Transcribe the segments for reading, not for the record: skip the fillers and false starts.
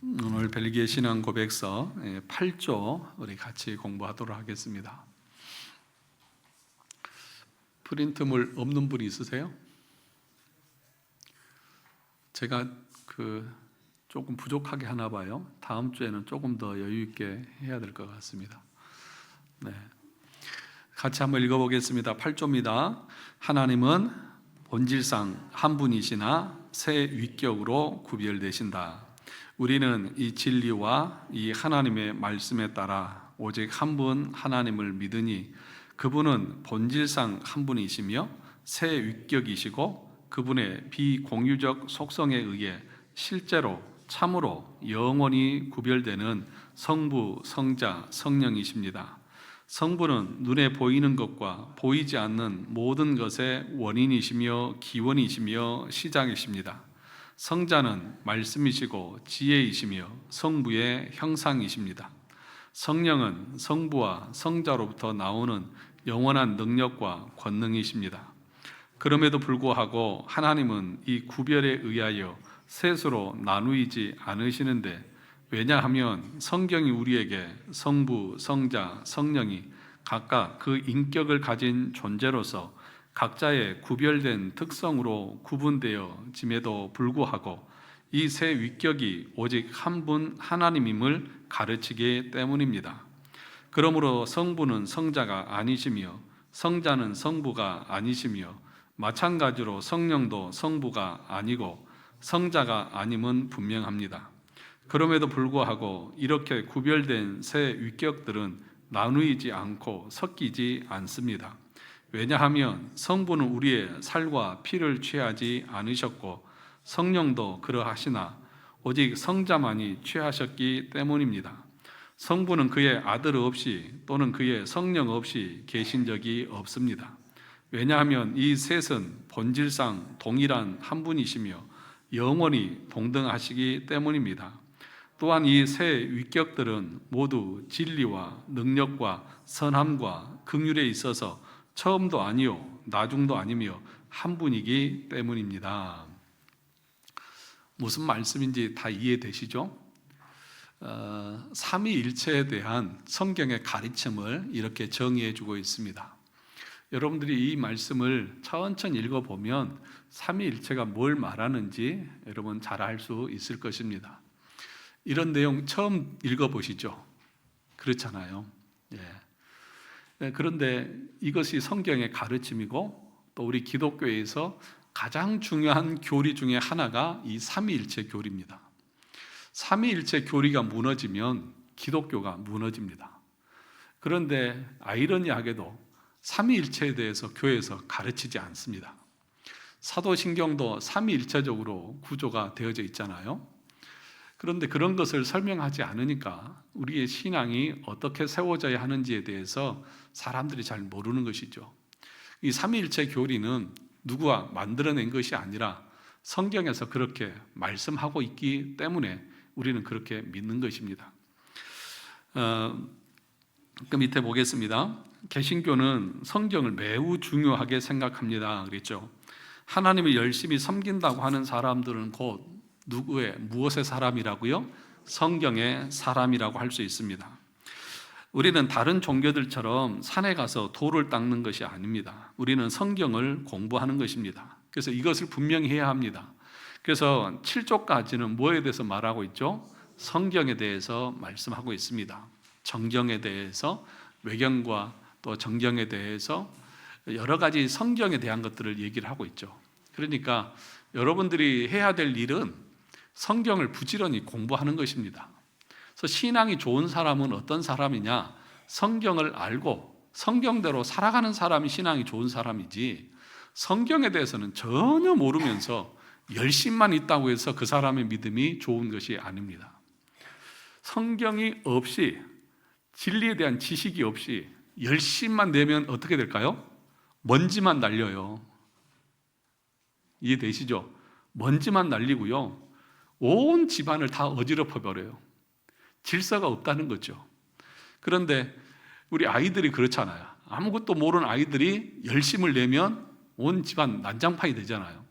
오늘 벨기에 신앙 고백서 8조 우리 같이 공부하도록 하겠습니다. 프린트물 없는 분이 있으세요? 제가 조금 부족하게 하나 봐요. 다음 주에는 조금 더 여유 있게 해야 될 것 같습니다. 네, 같이 한번 읽어보겠습니다. 8조입니다. 하나님은 본질상 한 분이시나 세 위격으로 구별되신다. 우리는 이 진리와 이 하나님의 말씀에 따라 오직 한 분 하나님을 믿으니 그분은 본질상 한 분이시며 세 위격이시고 그분의 비공유적 속성에 의해 실제로 참으로 영원히 구별되는 성부, 성자, 성령이십니다. 성부는 눈에 보이는 것과 보이지 않는 모든 것의 원인이시며 기원이시며 시작이십니다. 성자는 말씀이시고 지혜이시며 성부의 형상이십니다. 성령은 성부와 성자로부터 나오는 영원한 능력과 권능이십니다. 그럼에도 불구하고 하나님은 이 구별에 의하여 셋으로 나누이지 않으시는데, 왜냐하면 성경이 우리에게 성부, 성자, 성령이 각각 그 인격을 가진 존재로서 각자의 구별된 특성으로 구분되어짐에도 불구하고 이 세 위격이 오직 한 분 하나님임을 가르치기 때문입니다. 그러므로 성부는 성자가 아니시며 성자는 성부가 아니시며 마찬가지로 성령도 성부가 아니고 성자가 아님은 분명합니다. 그럼에도 불구하고 이렇게 구별된 세 위격들은 나누이지 않고 섞이지 않습니다. 왜냐하면 성부는 우리의 살과 피를 취하지 않으셨고 성령도 그러하시나 오직 성자만이 취하셨기 때문입니다. 성부는 그의 아들 없이 또는 그의 성령 없이 계신 적이 없습니다. 왜냐하면 이 셋은 본질상 동일한 한 분이시며 영원히 동등하시기 때문입니다. 또한 이 세 위격들은 모두 진리와 능력과 선함과 긍휼에 있어서 처음도 아니요 나중도 아니며 한 분이기 때문입니다. 무슨 말씀인지 다 이해되시죠? 삼위일체에 대한 성경의 가르침을 이렇게 정의해 주고 있습니다. 여러분들이 이 말씀을 천천히 읽어보면 삼위일체가 뭘 말하는지 여러분 잘 알 수 있을 것입니다. 이런 내용 처음 읽어보시죠? 그렇잖아요. 그런데 이것이 성경의 가르침이고 또 우리 기독교에서 가장 중요한 교리 중에 하나가 이 삼위일체 교리입니다. 삼위일체 교리가 무너지면 기독교가 무너집니다. 그런데 아이러니하게도 삼위일체에 대해서 교회에서 가르치지 않습니다. 사도신경도 삼위일체적으로 구조가 되어져 있잖아요. 그런데 그런 것을 설명하지 않으니까 우리의 신앙이 어떻게 세워져야 하는지에 대해서 사람들이 잘 모르는 것이죠. 이 삼위일체 교리는 누구가 만들어낸 것이 아니라 성경에서 그렇게 말씀하고 있기 때문에 우리는 그렇게 믿는 것입니다. 그 밑에 보겠습니다. 개신교는 성경을 매우 중요하게 생각합니다. 그랬죠. 하나님을 열심히 섬긴다고 하는 사람들은 곧 무엇의 사람이라고요? 성경의 사람이라고 할 수 있습니다. 우리는 다른 종교들처럼 산에 가서 돌을 닦는 것이 아닙니다. 우리는 성경을 공부하는 것입니다. 그래서 이것을 분명히 해야 합니다. 그래서 7조까지는 뭐에 대해서 말하고 있죠? 성경에 대해서 말씀하고 있습니다. 정경에 대해서, 외경과 또 정경에 대해서 여러 가지 성경에 대한 것들을 얘기를 하고 있죠. 그러니까 여러분들이 해야 될 일은 성경을 부지런히 공부하는 것입니다. 그래서 신앙이 좋은 사람은 어떤 사람이냐? 성경을 알고 성경대로 살아가는 사람이 신앙이 좋은 사람이지, 성경에 대해서는 전혀 모르면서 열심만 있다고 해서 그 사람의 믿음이 좋은 것이 아닙니다. 성경이 없이, 진리에 대한 지식이 없이 열심만 내면 어떻게 될까요? 먼지만 날려요. 이해되시죠? 먼지만 날리고요, 온 집안을 다 어지럽혀 버려요. 질서가 없다는 거죠. 그런데 우리 아이들이 그렇잖아요. 아무것도 모르는 아이들이 열심을 내면 온 집안 난장판이 되잖아요.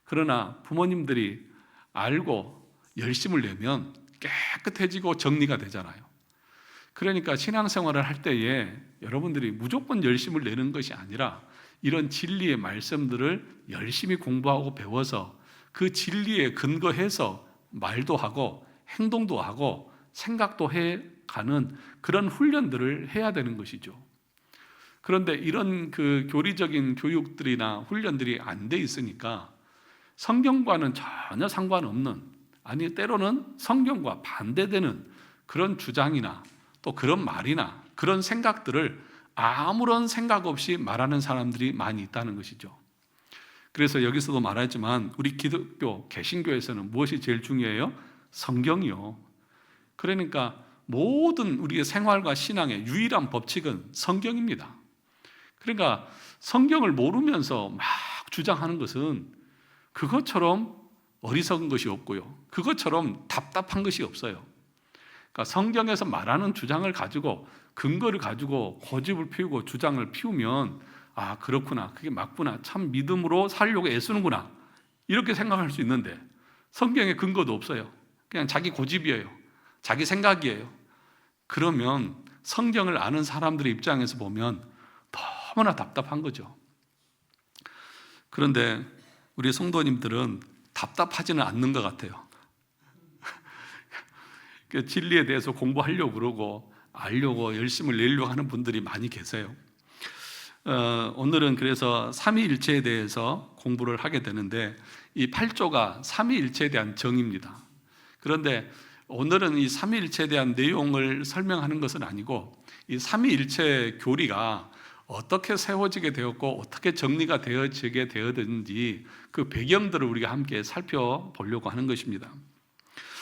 그러나 부모님들이 알고 열심을 내면 깨끗해지고 정리가 되잖아요. 그러니까 신앙생활을 할 때에 여러분들이 무조건 열심을 내는 것이 아니라 이런 진리의 말씀들을 열심히 공부하고 배워서 그 진리에 근거해서 말도 하고 행동도 하고 생각도 해가는 그런 훈련들을 해야 되는 것이죠. 그런데 이런 그 교리적인 교육들이나 훈련들이 안 돼 있으니까 성경과는 전혀 상관없는, 아니 때로는 성경과 반대되는 그런 주장이나 또 그런 말이나 그런 생각들을 아무런 생각 없이 말하는 사람들이 많이 있다는 것이죠. 그래서 여기서도 말하지만 우리 기독교 개신교에서는 무엇이 제일 중요해요? 성경이요. 그러니까 모든 우리의 생활과 신앙의 유일한 법칙은 성경입니다. 그러니까 성경을 모르면서 막 주장하는 것은 그것처럼 어리석은 것이 없고요, 그것처럼 답답한 것이 없어요. 그러니까 성경에서 말하는 주장을 가지고 근거를 가지고 고집을 피우고 주장을 피우면 아 그렇구나, 그게 맞구나, 참 믿음으로 살려고 애쓰는구나 이렇게 생각할 수 있는데 성경에 근거도 없어요. 그냥 자기 고집이에요, 자기 생각이에요. 그러면 성경을 아는 사람들의 입장에서 보면 너무나 답답한 거죠. 그런데 우리 성도님들은 답답하지는 않는 것 같아요. 진리에 대해서 공부하려고 그러고 알려고 열심을 내려고 하는 분들이 많이 계세요. 오늘은 그래서 삼위일체에 대해서 공부를 하게 되는데 이 8조가 삼위일체에 대한 정의입니다. 그런데 오늘은 이 삼위일체에 대한 내용을 설명하는 것은 아니고 이 삼위일체 교리가 어떻게 세워지게 되었고 어떻게 정리가 되어지게 되었는지 그 배경들을 우리가 함께 살펴보려고 하는 것입니다.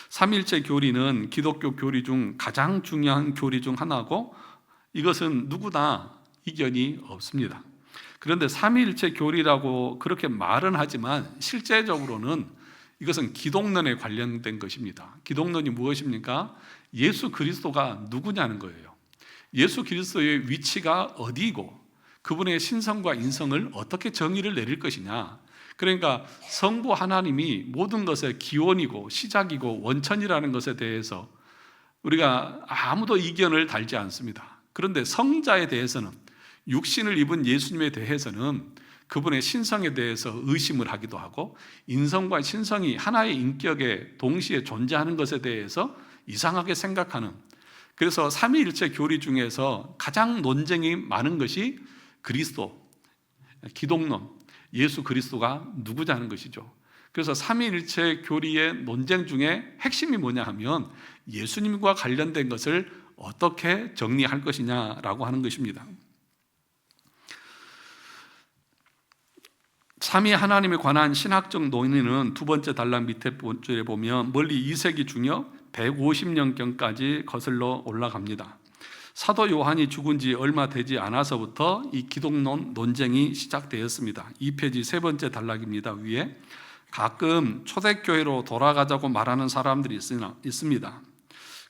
삼위일체 교리는 기독교 교리 중 가장 중요한 교리 중 하나고 이것은 누구나 이견이 없습니다. 그런데 삼위일체 교리라고 그렇게 말은 하지만 실제적으로는 이것은 기독론에 관련된 것입니다. 기독론이 무엇입니까? 예수 그리스도가 누구냐는 거예요. 예수 그리스도의 위치가 어디이고 그분의 신성과 인성을 어떻게 정의를 내릴 것이냐. 그러니까 성부 하나님이 모든 것의 기원이고 시작이고 원천이라는 것에 대해서 우리가 아무도 이견을 달지 않습니다. 그런데 성자에 대해서는, 육신을 입은 예수님에 대해서는 그분의 신성에 대해서 의심을 하기도 하고 인성과 신성이 하나의 인격에 동시에 존재하는 것에 대해서 이상하게 생각하는, 그래서 삼위일체 교리 중에서 가장 논쟁이 많은 것이 그리스도, 기독론, 예수 그리스도가 누구냐는 것이죠. 그래서 삼위일체 교리의 논쟁 중에 핵심이 뭐냐 하면 예수님과 관련된 것을 어떻게 정리할 것이냐라고 하는 것입니다. 삼위 하나님에 관한 신학적 논의는 두 번째 단락 밑에 줄에 보면 멀리 2세기 중엽 150년경까지 거슬러 올라갑니다. 사도 요한이 죽은 지 얼마 되지 않아서부터 이 기독론 논쟁이 시작되었습니다. 2페이지 세 번째 단락입니다. 위에 가끔 초대교회로 돌아가자고 말하는 사람들이 있습니다.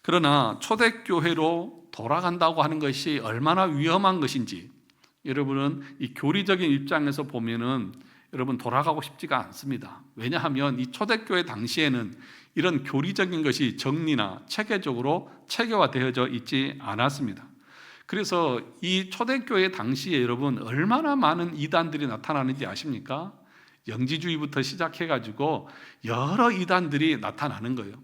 그러나 초대교회로 돌아간다고 하는 것이 얼마나 위험한 것인지 여러분은 이 교리적인 입장에서 보면은 여러분 돌아가고 싶지가 않습니다. 왜냐하면 이 초대교회 당시에는 이런 교리적인 것이 정리나 체계적으로 체계화되어져 있지 않았습니다. 그래서 이 초대교회 당시에 여러분 얼마나 많은 이단들이 나타나는지 아십니까? 영지주의부터 시작해가지고 여러 이단들이 나타나는 거예요.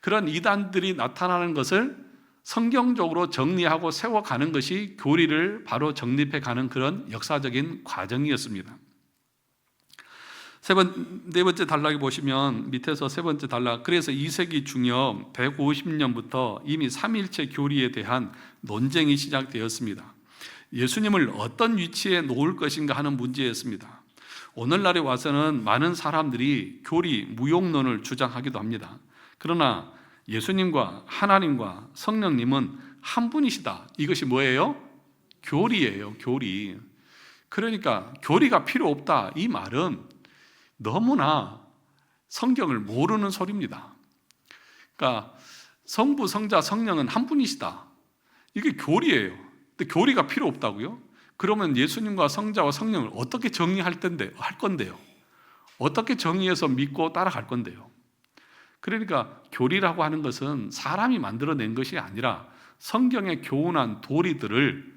그런 이단들이 나타나는 것을 성경적으로 정리하고 세워가는 것이 교리를 바로 정립해가는 그런 역사적인 과정이었습니다. 네 번째 단락에 보시면 밑에서 세 번째 단락, 그래서 2세기 중엽 150년부터 이미 삼위일체 교리에 대한 논쟁이 시작되었습니다. 예수님을 어떤 위치에 놓을 것인가 하는 문제였습니다. 오늘날에 와서는 많은 사람들이 교리 무용론을 주장하기도 합니다. 그러나 예수님과 하나님과 성령님은 한 분이시다. 이것이 뭐예요? 교리예요, 교리. 그러니까 교리가 필요 없다. 이 말은 너무나 성경을 모르는 소리입니다. 그러니까 성부, 성자, 성령은 한 분이시다. 이게 교리예요. 근데 교리가 필요 없다고요? 그러면 예수님과 성자와 성령을 어떻게 정의할 건데요? 어떻게 정의해서 믿고 따라갈 건데요? 그러니까 교리라고 하는 것은 사람이 만들어낸 것이 아니라 성경에 교훈한 도리들을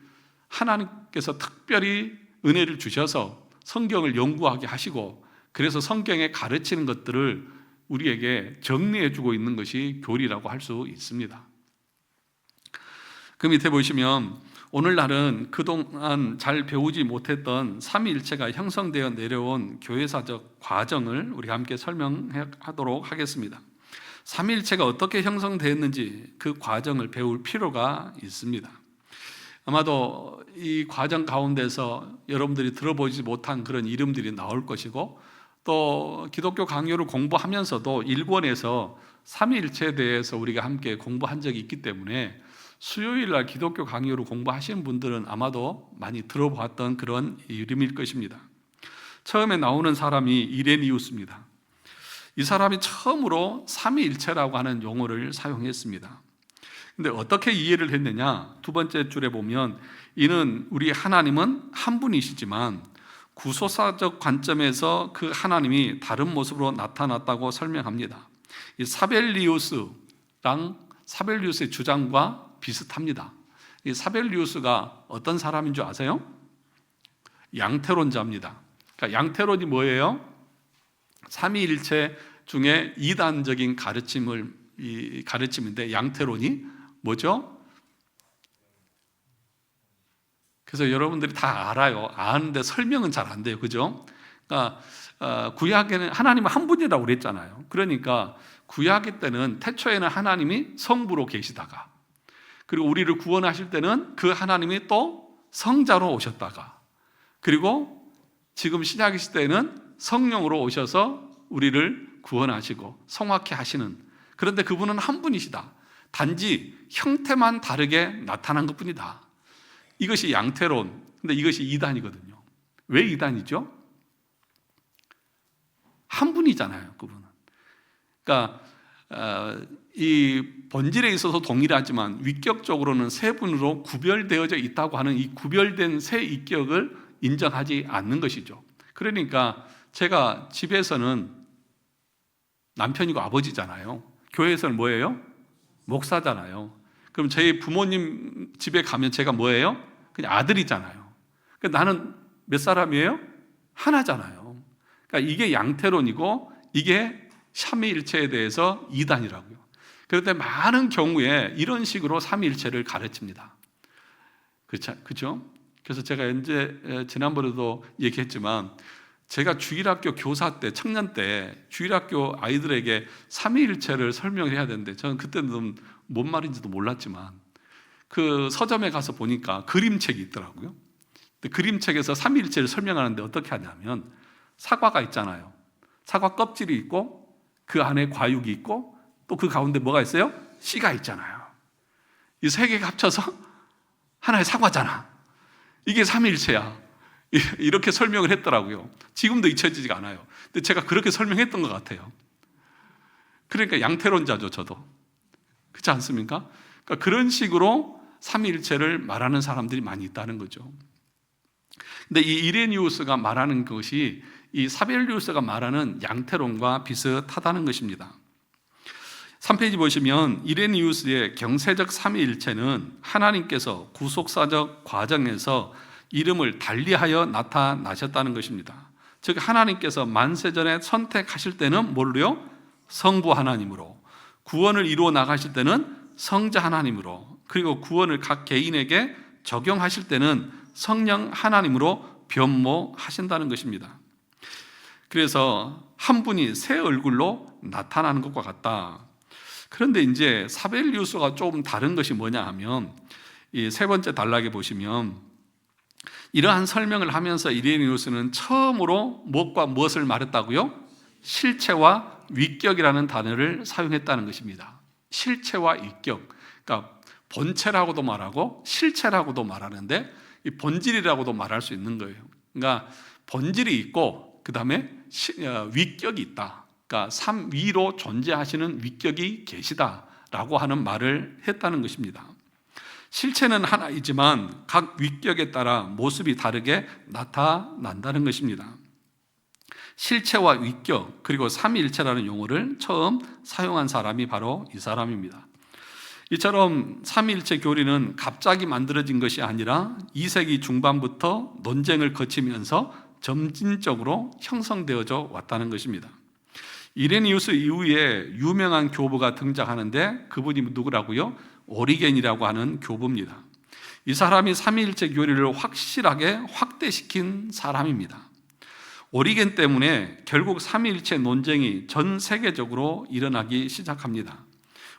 하나님께서 특별히 은혜를 주셔서 성경을 연구하게 하시고, 그래서 성경에 가르치는 것들을 우리에게 정리해 주고 있는 것이 교리라고 할 수 있습니다. 그 밑에 보시면 오늘날은 그동안 잘 배우지 못했던 삼위일체가 형성되어 내려온 교회사적 과정을 우리가 함께 설명하도록 하겠습니다. 삼위일체가 어떻게 형성되었는지 그 과정을 배울 필요가 있습니다. 아마도 이 과정 가운데서 여러분들이 들어보지 못한 그런 이름들이 나올 것이고, 또 기독교 강요를 공부하면서도 일본에서 삼위일체에 대해서 우리가 함께 공부한 적이 있기 때문에 수요일날 기독교 강요를 공부하시는 분들은 아마도 많이 들어봤던 그런 이름일 것입니다. 처음에 나오는 사람이 이레니우스입니다. 이 사람이 처음으로 삼위일체라고 하는 용어를 사용했습니다. 근데 어떻게 이해를 했느냐? 두 번째 줄에 보면 이는 우리 하나님은 한 분이시지만 구속사적 관점에서 그 하나님이 다른 모습으로 나타났다고 설명합니다. 이 사벨리우스의 주장과 비슷합니다. 이 사벨리우스가 어떤 사람인 줄 아세요? 양태론자입니다. 그러니까 양태론이 뭐예요? 삼위일체 중에 이단적인 가르침인데, 양태론이 뭐죠? 그래서 여러분들이 다 알아요. 아는데 설명은 잘 안 돼요. 그죠? 그러니까 구약에는 하나님은 한 분이라고 그랬잖아요. 그러니까 구약 때는 태초에는 하나님이 성부로 계시다가, 그리고 우리를 구원하실 때는 그 하나님이 또 성자로 오셨다가, 그리고 지금 신약이실 때는 성령으로 오셔서 우리를 구원하시고 성화케 하시는, 그런데 그분은 한 분이시다. 단지 형태만 다르게 나타난 것뿐이다. 이것이 양태론. 근데 이것이 이단이거든요. 왜 이단이죠? 한 분이잖아요, 그분은. 그러니까 이 본질에 있어서 동일하지만 위격적으로는 세 분으로 구별되어져 있다고 하는 이 구별된 세 인격을 인정하지 않는 것이죠. 그러니까 제가 집에서는 남편이고 아버지잖아요. 교회에서는 뭐예요? 목사잖아요. 그럼 저희 부모님 집에 가면 제가 뭐예요? 그냥 아들이잖아요. 그러니까 나는 몇 사람이에요? 하나잖아요. 그러니까 이게 양태론이고 이게 삼위일체에 대해서 이단이라고요. 그런데 많은 경우에 이런 식으로 삼위일체를 가르칩니다. 그렇죠? 그래서 제가 지난번에도 얘기했지만, 제가 주일학교 교사 때, 청년 때 주일학교 아이들에게 삼위일체를 설명을 해야 되는데, 저는 그때는 뭔 말인지도 몰랐지만 그 서점에 가서 보니까 그림책이 있더라고요. 근데 그림책에서 삼위일체를 설명하는데 어떻게 하냐면, 사과가 있잖아요. 사과 껍질이 있고 그 안에 과육이 있고 또 그 가운데 뭐가 있어요? 씨가 있잖아요. 이 세 개가 합쳐서 하나의 사과잖아. 이게 삼위일체야. 이렇게 설명을 했더라고요. 지금도 잊혀지지가 않아요. 근데 제가 그렇게 설명했던 것 같아요. 그러니까 양태론자죠, 저도. 그렇지 않습니까? 그러니까 그런 식으로 삼위일체를 말하는 사람들이 많이 있다는 거죠. 근데 이 이레니우스가 말하는 것이 이 사벨리우스가 말하는 양태론과 비슷하다는 것입니다. 3페이지 보시면 이레니우스의 경세적 삼위일체는 하나님께서 구속사적 과정에서 이름을 달리하여 나타나셨다는 것입니다. 즉 하나님께서 만세전에 선택하실 때는 뭘로요? 성부 하나님으로, 구원을 이루어 나가실 때는 성자 하나님으로, 그리고 구원을 각 개인에게 적용하실 때는 성령 하나님으로 변모하신다는 것입니다. 그래서 한 분이 새 얼굴로 나타나는 것과 같다. 그런데 이제 사벨리우스가 조금 다른 것이 뭐냐 하면, 이 세 번째 단락에 보시면 이러한 설명을 하면서 이레니우스는 처음으로 무엇과 무엇을 말했다고요? 실체와 위격이라는 단어를 사용했다는 것입니다. 실체와 위격, 그러니까 본체라고도 말하고 실체라고도 말하는데, 이 본질이라고도 말할 수 있는 거예요. 그러니까 본질이 있고 그 다음에 위격이 있다. 그러니까 삼위로 존재하시는 위격이 계시다라고 하는 말을 했다는 것입니다. 실체는 하나이지만 각 위격에 따라 모습이 다르게 나타난다는 것입니다. 실체와 위격 그리고 삼위일체라는 용어를 처음 사용한 사람이 바로 이 사람입니다. 이처럼 삼위일체 교리는 갑자기 만들어진 것이 아니라 2세기 중반부터 논쟁을 거치면서 점진적으로 형성되어져 왔다는 것입니다. 이레니우스 이후에 유명한 교부가 등장하는데 그분이 누구라고요? 오리겐이라고 하는 교부입니다. 이 사람이 삼위일체 교리를 확실하게 확대시킨 사람입니다. 오리겐 때문에 결국 삼위일체 논쟁이 전 세계적으로 일어나기 시작합니다.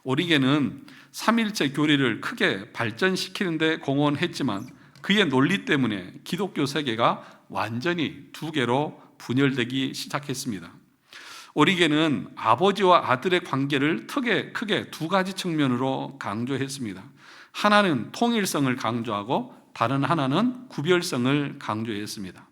오리겐은 삼위일체 교리를 크게 발전시키는 데 공헌했지만 그의 논리 때문에 기독교 세계가 완전히 두 개로 분열되기 시작했습니다. 오리겐은 아버지와 아들의 관계를 크게 두 가지 측면으로 강조했습니다. 하나는 통일성을 강조하고 다른 하나는 구별성을 강조했습니다.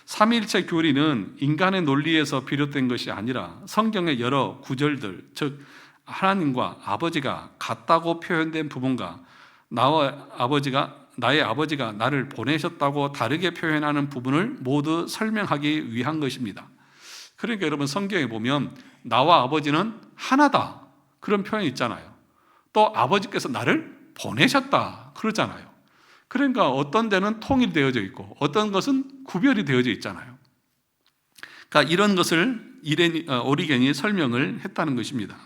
삼위일체 교리는 인간의 논리에서 비롯된 것이 아니라 성경의 여러 구절들, 즉 하나님과 아버지가 같다고 표현된 부분과 나의 아버지가 나를 보내셨다고 다르게 표현하는 부분을 모두 설명하기 위한 것입니다. 그러니까 여러분 성경에 보면 나와 아버지는 하나다 그런 표현이 있잖아요. 또 아버지께서 나를 보내셨다 그러잖아요. 그러니까 어떤 데는 통일되어져 있고 어떤 것은 구별이 되어져 있잖아요. 그러니까 이런 것을 오리겐이 설명을 했다는 것입니다.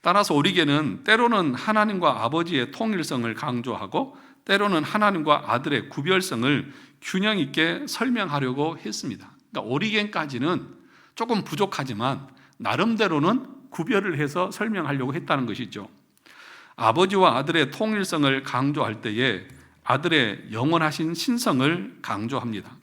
따라서 오리겐은 때로는 하나님과 아버지의 통일성을 강조하고 때로는 하나님과 아들의 구별성을 균형 있게 설명하려고 했습니다. 그러니까 오리겐까지는 조금 부족하지만 나름대로는 구별을 해서 설명하려고 했다는 것이죠. 아버지와 아들의 통일성을 강조할 때에 아들의 영원하신 신성을 강조합니다.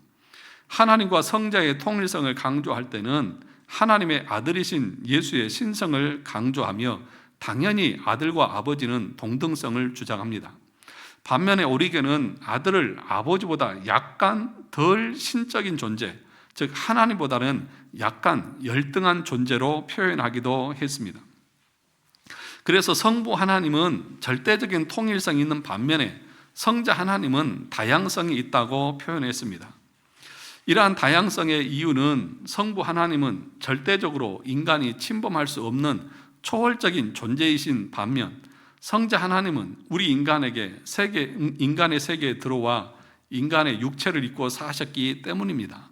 하나님과 성자의 통일성을 강조할 때는 하나님의 아들이신 예수의 신성을 강조하며 당연히 아들과 아버지는 동등성을 주장합니다. 반면에 오리겐은 아들을 아버지보다 약간 덜 신적인 존재, 즉 하나님보다는 약간 열등한 존재로 표현하기도 했습니다. 그래서 성부 하나님은 절대적인 통일성이 있는 반면에 성자 하나님은 다양성이 있다고 표현했습니다. 이러한 다양성의 이유는 성부 하나님은 절대적으로 인간이 침범할 수 없는 초월적인 존재이신 반면 성자 하나님은 우리 인간의 세계에 들어와 인간의 육체를 입고 사셨기 때문입니다.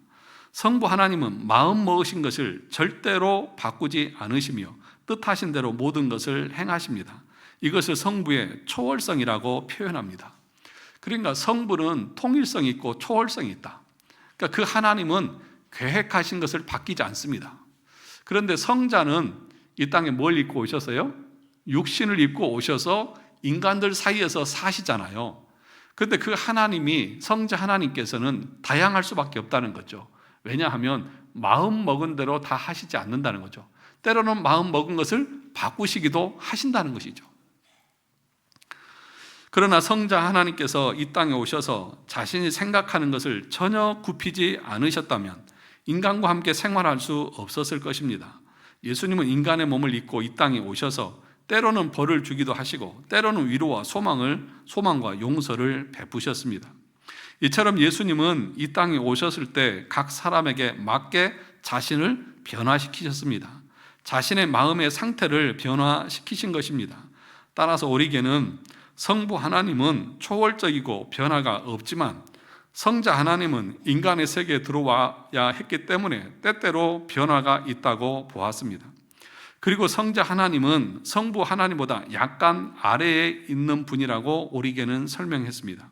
성부 하나님은 마음 먹으신 것을 절대로 바꾸지 않으시며 뜻하신 대로 모든 것을 행하십니다. 이것을 성부의 초월성이라고 표현합니다. 그러니까 성부는 통일성이 있고 초월성이 있다. 그러니까 그 하나님은 계획하신 것을 바뀌지 않습니다. 그런데 성자는 이 땅에 뭘 입고 오셨어요? 육신을 입고 오셔서 인간들 사이에서 사시잖아요. 그런데 그 하나님이 성자 하나님께서는 다양할 수밖에 없다는 거죠. 왜냐하면 마음 먹은 대로 다 하시지 않는다는 거죠. 때로는 마음 먹은 것을 바꾸시기도 하신다는 것이죠. 그러나 성자 하나님께서 이 땅에 오셔서 자신이 생각하는 것을 전혀 굽히지 않으셨다면 인간과 함께 생활할 수 없었을 것입니다. 예수님은 인간의 몸을 입고 이 땅에 오셔서 때로는 벌을 주기도 하시고 때로는 위로와 소망과 용서를 베푸셨습니다. 이처럼 예수님은 이 땅에 오셨을 때 각 사람에게 맞게 자신을 변화시키셨습니다. 자신의 마음의 상태를 변화시키신 것입니다. 따라서 오리겐은 성부 하나님은 초월적이고 변화가 없지만 성자 하나님은 인간의 세계에 들어와야 했기 때문에 때때로 변화가 있다고 보았습니다. 그리고 성자 하나님은 성부 하나님보다 약간 아래에 있는 분이라고 오리겐은 설명했습니다.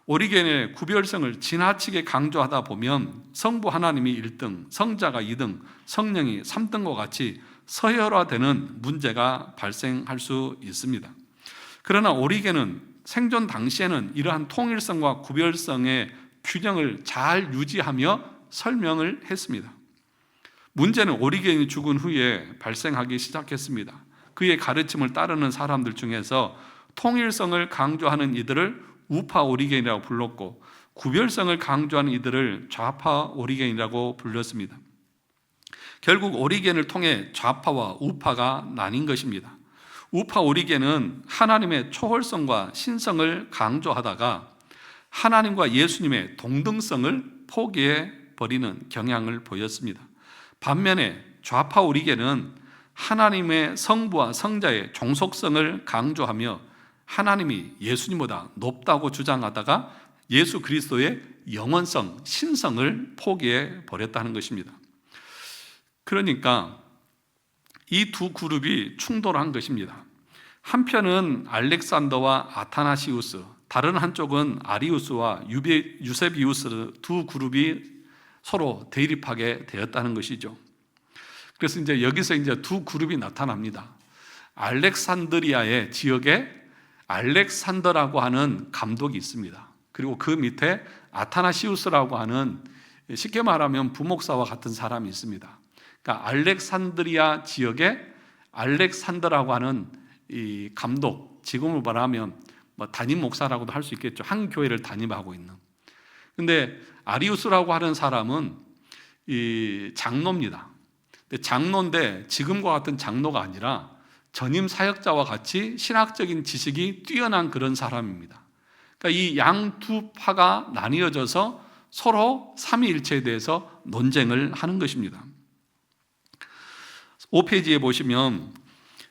오리겐의 구별성을 지나치게 강조하다 보면 성부 하나님이 1등, 성자가 2등, 성령이 3등과 같이 서열화되는 문제가 발생할 수 있습니다. 그러나 오리겐은 생존 당시에는 이러한 통일성과 구별성의 균형을 잘 유지하며 설명을 했습니다. 문제는 오리겐이 죽은 후에 발생하기 시작했습니다. 그의 가르침을 따르는 사람들 중에서 통일성을 강조하는 이들을 우파 오리겐이라고 불렀고 구별성을 강조하는 이들을 좌파 오리겐이라고 불렀습니다. 결국 오리겐을 통해 좌파와 우파가 나뉜 것입니다. 우파 오리겐은 하나님의 초월성과 신성을 강조하다가 하나님과 예수님의 동등성을 포기해 버리는 경향을 보였습니다. 반면에 좌파 우리계는 하나님의 성부와 성자의 종속성을 강조하며 하나님이 예수님보다 높다고 주장하다가 예수 그리스도의 영원성, 신성을 포기해 버렸다는 것입니다. 그러니까 이 두 그룹이 충돌한 것입니다. 한편은 알렉산더와 아타나시우스, 다른 한쪽은 아리우스와 유세비우스 두 그룹이 서로 대립하게 되었다는 것이죠. 그래서 이제 여기서 이제 두 그룹이 나타납니다. 알렉산드리아의 지역에 알렉산더라고 하는 감독이 있습니다. 그리고 그 밑에 아타나시우스라고 하는, 쉽게 말하면 부목사와 같은 사람이 있습니다. 그러니까 알렉산드리아 지역에 알렉산더라고 하는 이 감독, 지금으로 말하면 담임 목사라고도 할 수 있겠죠. 한 교회를 담임하고 있는. 근데 아리우스라고 하는 사람은 이 장로입니다. 장로인데 지금과 같은 장로가 아니라 전임 사역자와 같이 신학적인 지식이 뛰어난 그런 사람입니다. 그러니까 이 양 두 파가 나뉘어져서 서로 삼위일체에 대해서 논쟁을 하는 것입니다. 5페이지에 보시면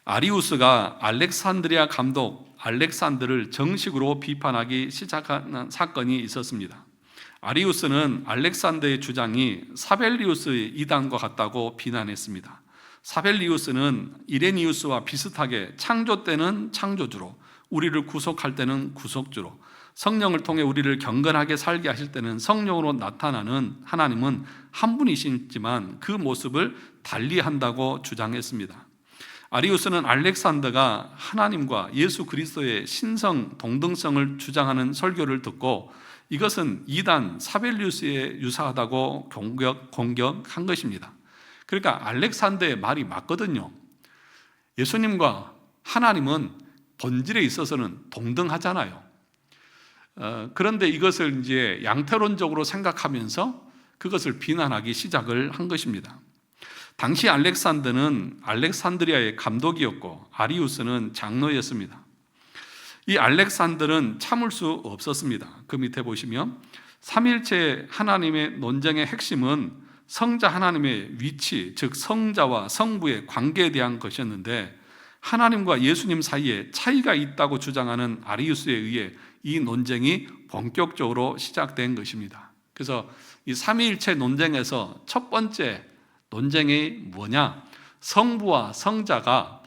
아리우스가 알렉산드리아 감독 알렉산더를 정식으로 비판하기 시작한 사건이 있었습니다. 아리우스는 알렉산더의 주장이 사벨리우스의 이단과 같다고 비난했습니다. 사벨리우스는 이레니우스와 비슷하게 창조 때는 창조주로, 우리를 구속할 때는 구속주로, 성령을 통해 우리를 경건하게 살게 하실 때는 성령으로 나타나는 하나님은 한 분이시지만 그 모습을 달리한다고 주장했습니다. 아리우스는 알렉산더가 하나님과 예수 그리스도의 신성 동등성을 주장하는 설교를 듣고 이것은 이단 사벨리우스에 유사하다고 공격한 것입니다. 그러니까 알렉산더의 말이 맞거든요. 예수님과 하나님은 본질에 있어서는 동등하잖아요. 그런데 이것을 이제 양태론적으로 생각하면서 그것을 비난하기 시작을 한 것입니다. 당시 알렉산더는 알렉산드리아의 감독이었고 아리우스는 장로였습니다. 이 알렉산더는 참을 수 없었습니다. 그 밑에 보시면 삼일체 하나님의 논쟁의 핵심은 성자 하나님의 위치, 즉 성자와 성부의 관계에 대한 것이었는데 하나님과 예수님 사이에 차이가 있다고 주장하는 아리우스에 의해 이 논쟁이 본격적으로 시작된 것입니다. 그래서 이 삼위일체 논쟁에서 첫 번째 논쟁이 뭐냐? 성부와 성자가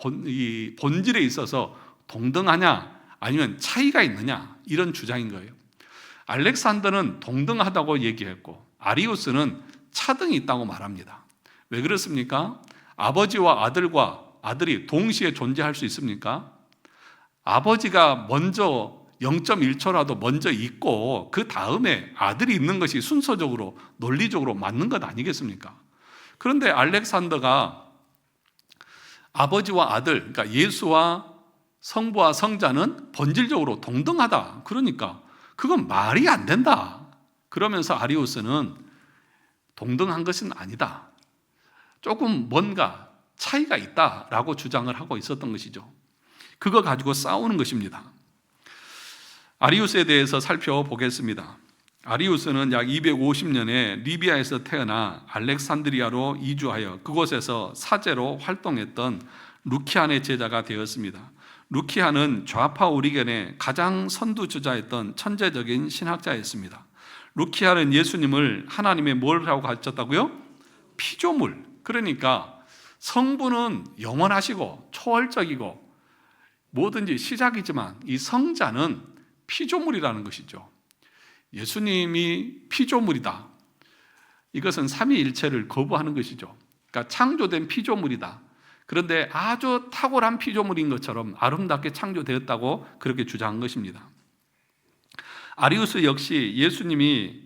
본질에 있어서 동등하냐 아니면 차이가 있느냐, 이런 주장인 거예요. 알렉산더는 동등하다고 얘기했고 아리우스는 차등이 있다고 말합니다. 왜 그렇습니까? 아버지와 아들이 동시에 존재할 수 있습니까? 아버지가 먼저 0.1초라도 먼저 있고 그 다음에 아들이 있는 것이 순서적으로 논리적으로 맞는 것 아니겠습니까? 그런데 알렉산더가 아버지와 아들, 그러니까 예수와 성부와 성자는 본질적으로 동등하다. 그러니까 그건 말이 안 된다. 그러면서 아리우스는 동등한 것은 아니다. 조금 뭔가 차이가 있다라고 주장을 하고 있었던 것이죠. 그거 가지고 싸우는 것입니다. 아리우스에 대해서 살펴보겠습니다. 아리우스는 약 250년에 리비아에서 태어나 알렉산드리아로 이주하여 그곳에서 사제로 활동했던 루키안의 제자가 되었습니다. 루키안은 좌파 오리겐의 가장 선두주자였던 천재적인 신학자였습니다. 루키안은 예수님을 하나님의 뭐라고 가르쳤다고요? 피조물. 그러니까 성부는 영원하시고 초월적이고 뭐든지 시작이지만 이 성자는 피조물이라는 것이죠. 예수님이 피조물이다. 이것은 삼위일체를 거부하는 것이죠. 그러니까 창조된 피조물이다. 그런데 아주 탁월한 피조물인 것처럼 아름답게 창조되었다고 그렇게 주장한 것입니다. 아리우스 역시 예수님이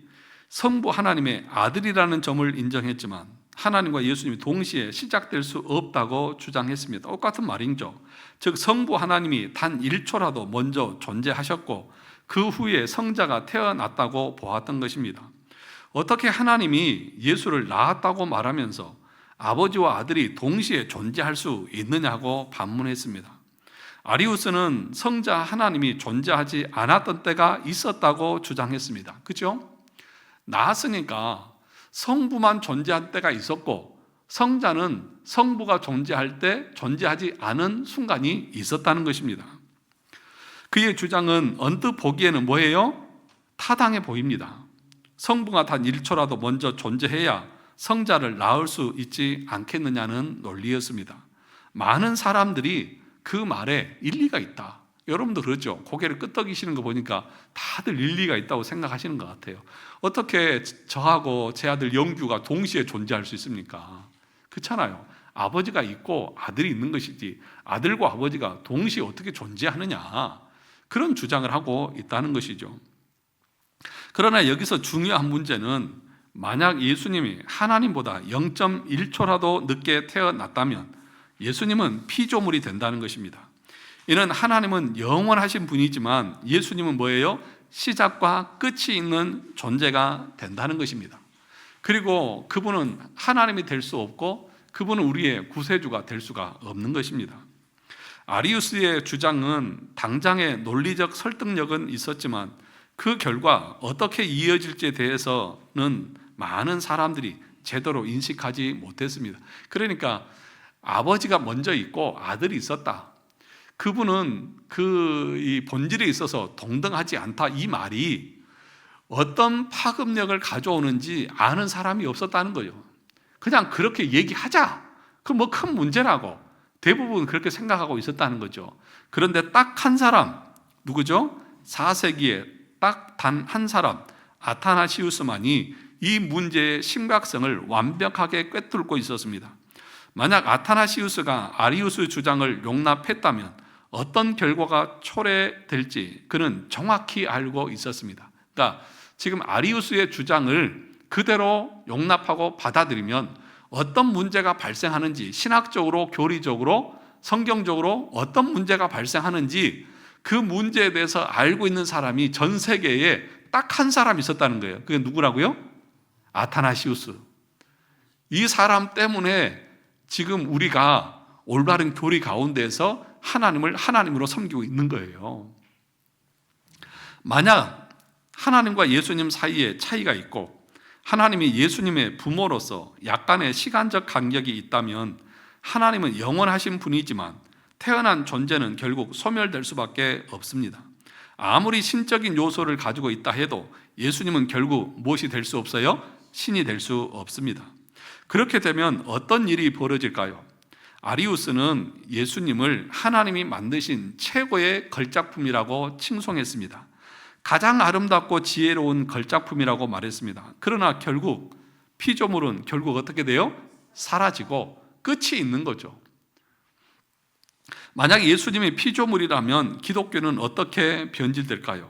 성부 하나님의 아들이라는 점을 인정했지만 하나님과 예수님이 동시에 시작될 수 없다고 주장했습니다. 똑같은 말이죠. 즉 성부 하나님이 단 1초라도 먼저 존재하셨고 그 후에 성자가 태어났다고 보았던 것입니다. 어떻게 하나님이 예수를 낳았다고 말하면서 아버지와 아들이 동시에 존재할 수 있느냐고 반문했습니다. 아리우스는 성자 하나님이 존재하지 않았던 때가 있었다고 주장했습니다. 그렇죠? 낳았으니까 성부만 존재한 때가 있었고 성자는 성부가 존재할 때 존재하지 않은 순간이 있었다는 것입니다. 그의 주장은 언뜻 보기에는 뭐예요? 타당해 보입니다. 성부가 단 1초라도 먼저 존재해야 성자를 낳을 수 있지 않겠느냐는 논리였습니다. 많은 사람들이 그 말에 일리가 있다. 여러분도 그렇죠? 고개를 끄덕이시는 거 보니까 다들 일리가 있다고 생각하시는 것 같아요. 어떻게 저하고 제 아들 영규가 동시에 존재할 수 있습니까? 그렇잖아요. 아버지가 있고 아들이 있는 것이지 아들과 아버지가 동시에 어떻게 존재하느냐, 그런 주장을 하고 있다는 것이죠. 그러나 여기서 중요한 문제는 만약 예수님이 하나님보다 0.1초라도 늦게 태어났다면 예수님은 피조물이 된다는 것입니다. 이는 하나님은 영원하신 분이지만 예수님은 뭐예요? 시작과 끝이 있는 존재가 된다는 것입니다. 그리고 그분은 하나님이 될 수 없고 그분은 우리의 구세주가 될 수가 없는 것입니다. 아리우스의 주장은 당장의 논리적 설득력은 있었지만 그 결과 어떻게 이어질지에 대해서는 많은 사람들이 제대로 인식하지 못했습니다. 그러니까 아버지가 먼저 있고 아들이 있었다, 그분은 이 본질에 있어서 동등하지 않다, 이 말이 어떤 파급력을 가져오는지 아는 사람이 없었다는 거예요. 그냥 그렇게 얘기하자, 그럼 뭐 큰 문제라고 대부분 그렇게 생각하고 있었다는 거죠. 그런데 딱 한 사람, 누구죠? 4세기에 딱 단 한 사람, 아타나시우스만이 이 문제의 심각성을 완벽하게 꿰뚫고 있었습니다. 만약 아타나시우스가 아리우스 주장을 용납했다면 어떤 결과가 초래될지 그는 정확히 알고 있었습니다. 그러니까 지금 아리우스의 주장을 그대로 용납하고 받아들이면 어떤 문제가 발생하는지, 신학적으로, 교리적으로, 성경적으로 어떤 문제가 발생하는지 그 문제에 대해서 알고 있는 사람이 전 세계에 딱 한 사람 있었다는 거예요. 그게 누구라고요? 아타나시우스. 이 사람 때문에 지금 우리가 올바른 교리 가운데에서 하나님을 하나님으로 섬기고 있는 거예요. 만약 하나님과 예수님 사이에 차이가 있고 하나님이 예수님의 부모로서 약간의 시간적 간격이 있다면 하나님은 영원하신 분이지만 태어난 존재는 결국 소멸될 수밖에 없습니다. 아무리 신적인 요소를 가지고 있다 해도 예수님은 결국 무엇이 될 수 없어요? 신이 될 수 없습니다. 그렇게 되면 어떤 일이 벌어질까요? 아리우스는 예수님을 하나님이 만드신 최고의 걸작품이라고 칭송했습니다. 가장 아름답고 지혜로운 걸작품이라고 말했습니다. 그러나 결국 피조물은 결국 어떻게 돼요? 사라지고 끝이 있는 거죠. 만약 예수님이 피조물이라면 기독교는 어떻게 변질될까요?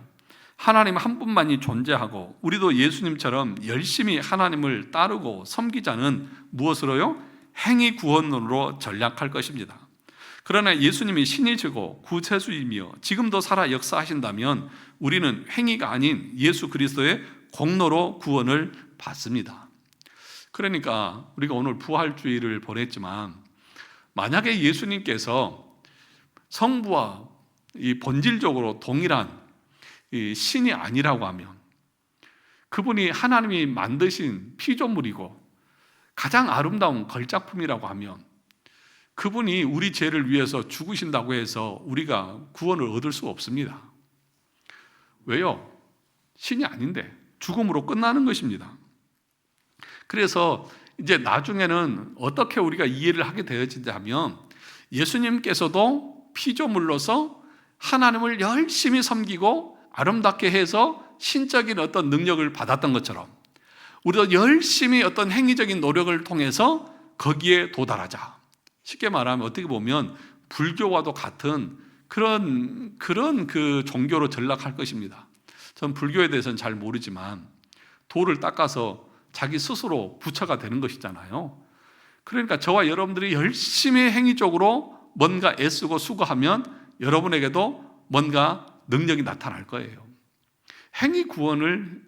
하나님 한 분만이 존재하고 우리도 예수님처럼 열심히 하나님을 따르고 섬기자는 무엇으로요? 행위 구원론으로 전략할 것입니다. 그러나 예수님이 신이시고 구세주이며 지금도 살아 역사하신다면 우리는 행위가 아닌 예수 그리스도의 공로로 구원을 받습니다. 그러니까 우리가 오늘 부활주의를 보냈지만 만약에 예수님께서 성부와 이 본질적으로 동일한 이 신이 아니라고 하면, 그분이 하나님이 만드신 피조물이고 가장 아름다운 걸작품이라고 하면 그분이 우리 죄를 위해서 죽으신다고 해서 우리가 구원을 얻을 수 없습니다. 왜요? 신이 아닌데 죽음으로 끝나는 것입니다. 그래서 이제 나중에는 어떻게 우리가 이해를 하게 되어지냐면 예수님께서도 피조물로서 하나님을 열심히 섬기고 아름답게 해서 신적인 어떤 능력을 받았던 것처럼 우리도 열심히 어떤 행위적인 노력을 통해서 거기에 도달하자. 쉽게 말하면 어떻게 보면 불교와도 같은 그런 그 종교로 전락할 것입니다. 전 불교에 대해서는 잘 모르지만 돌을 닦아서 자기 스스로 부처가 되는 것이잖아요. 그러니까 저와 여러분들이 열심히 행위적으로 뭔가 애쓰고 수고하면 여러분에게도 뭔가 능력이 나타날 거예요. 행위 구원을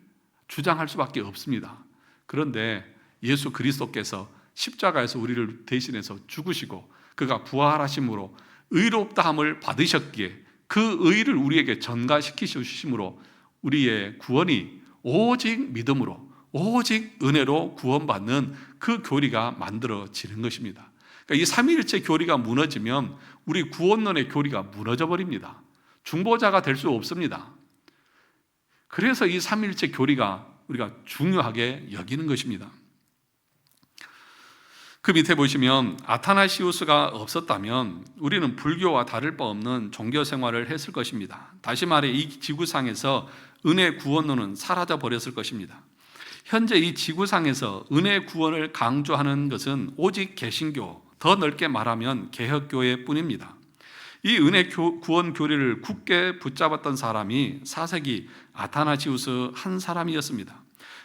주장할 수밖에 없습니다. 그런데 예수 그리스도께서 십자가에서 우리를 대신해서 죽으시고 그가 부활하심으로 의롭다함을 받으셨기에 그 의를 우리에게 전가시키심으로 우리의 구원이 오직 믿음으로 오직 은혜로 구원받는 그 교리가 만들어지는 것입니다. 그러니까 이 삼위일체 교리가 무너지면 우리 구원론의 교리가 무너져 버립니다. 중보자가 될 수 없습니다. 그래서 이 삼위일체 교리가 우리가 중요하게 여기는 것입니다. 그 밑에 보시면 아타나시우스가 없었다면 우리는 불교와 다를 바 없는 종교 생활을 했을 것입니다. 다시 말해 이 지구상에서 은혜 구원론은 사라져 버렸을 것입니다. 현재 이 지구상에서 은혜 구원을 강조하는 것은 오직 개신교, 더 넓게 말하면 개혁교회 뿐입니다. 이 은혜 구원 교리를 굳게 붙잡았던 사람이 4세기 아타나시우스 한 사람이었습니다.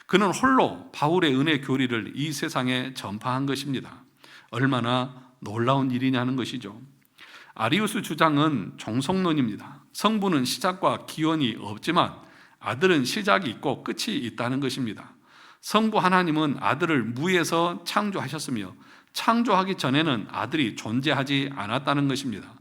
그는 홀로 바울의 은혜 교리를 이 세상에 전파한 것입니다. 얼마나 놀라운 일이냐는 것이죠. 아리우스 주장은 종속론입니다. 성부는 시작과 기원이 없지만 아들은 시작이 있고 끝이 있다는 것입니다. 성부 하나님은 아들을 무에서 창조하셨으며 창조하기 전에는 아들이 존재하지 않았다는 것입니다.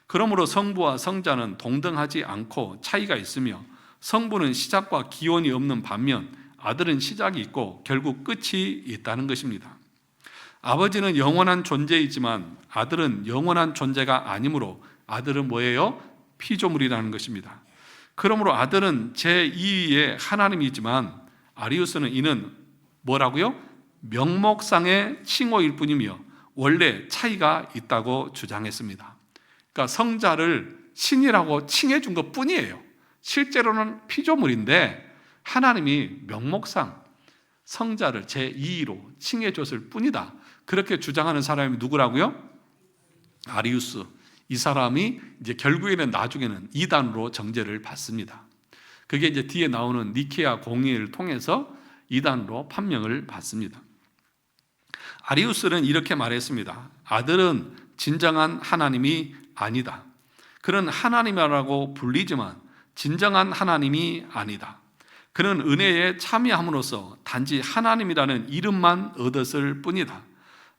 그러므로 성부와 성자는 동등하지 않고 차이가 있으며 성부는 시작과 기원이 없는 반면 아들은 시작이 있고 결국 끝이 있다는 것입니다. 아버지는 영원한 존재이지만 아들은 영원한 존재가 아니므로 아들은 뭐예요? 피조물이라는 것입니다. 그러므로 아들은 제2위의 하나님이지만 아리우스는 이는 뭐라고요? 명목상의 칭호일 뿐이며 원래 차이가 있다고 주장했습니다. 그러니까 성자를 신이라고 칭해 준 것 뿐이에요. 실제로는 피조물인데 하나님이 명목상 성자를 제2위로 칭해 줬을 뿐이다. 그렇게 주장하는 사람이 누구라고요? 아리우스. 이 사람이 이제 결국에는 나중에는 이단으로 정죄를 받습니다. 그게 이제 뒤에 나오는 니케아 공의를 통해서 이단으로 판명을 받습니다. 아리우스는 이렇게 말했습니다. 아들은 진정한 하나님이 아니다. 그는 하나님이라고 불리지만 진정한 하나님이 아니다. 그는 은혜에 참여함으로써 단지 하나님이라는 이름만 얻었을 뿐이다.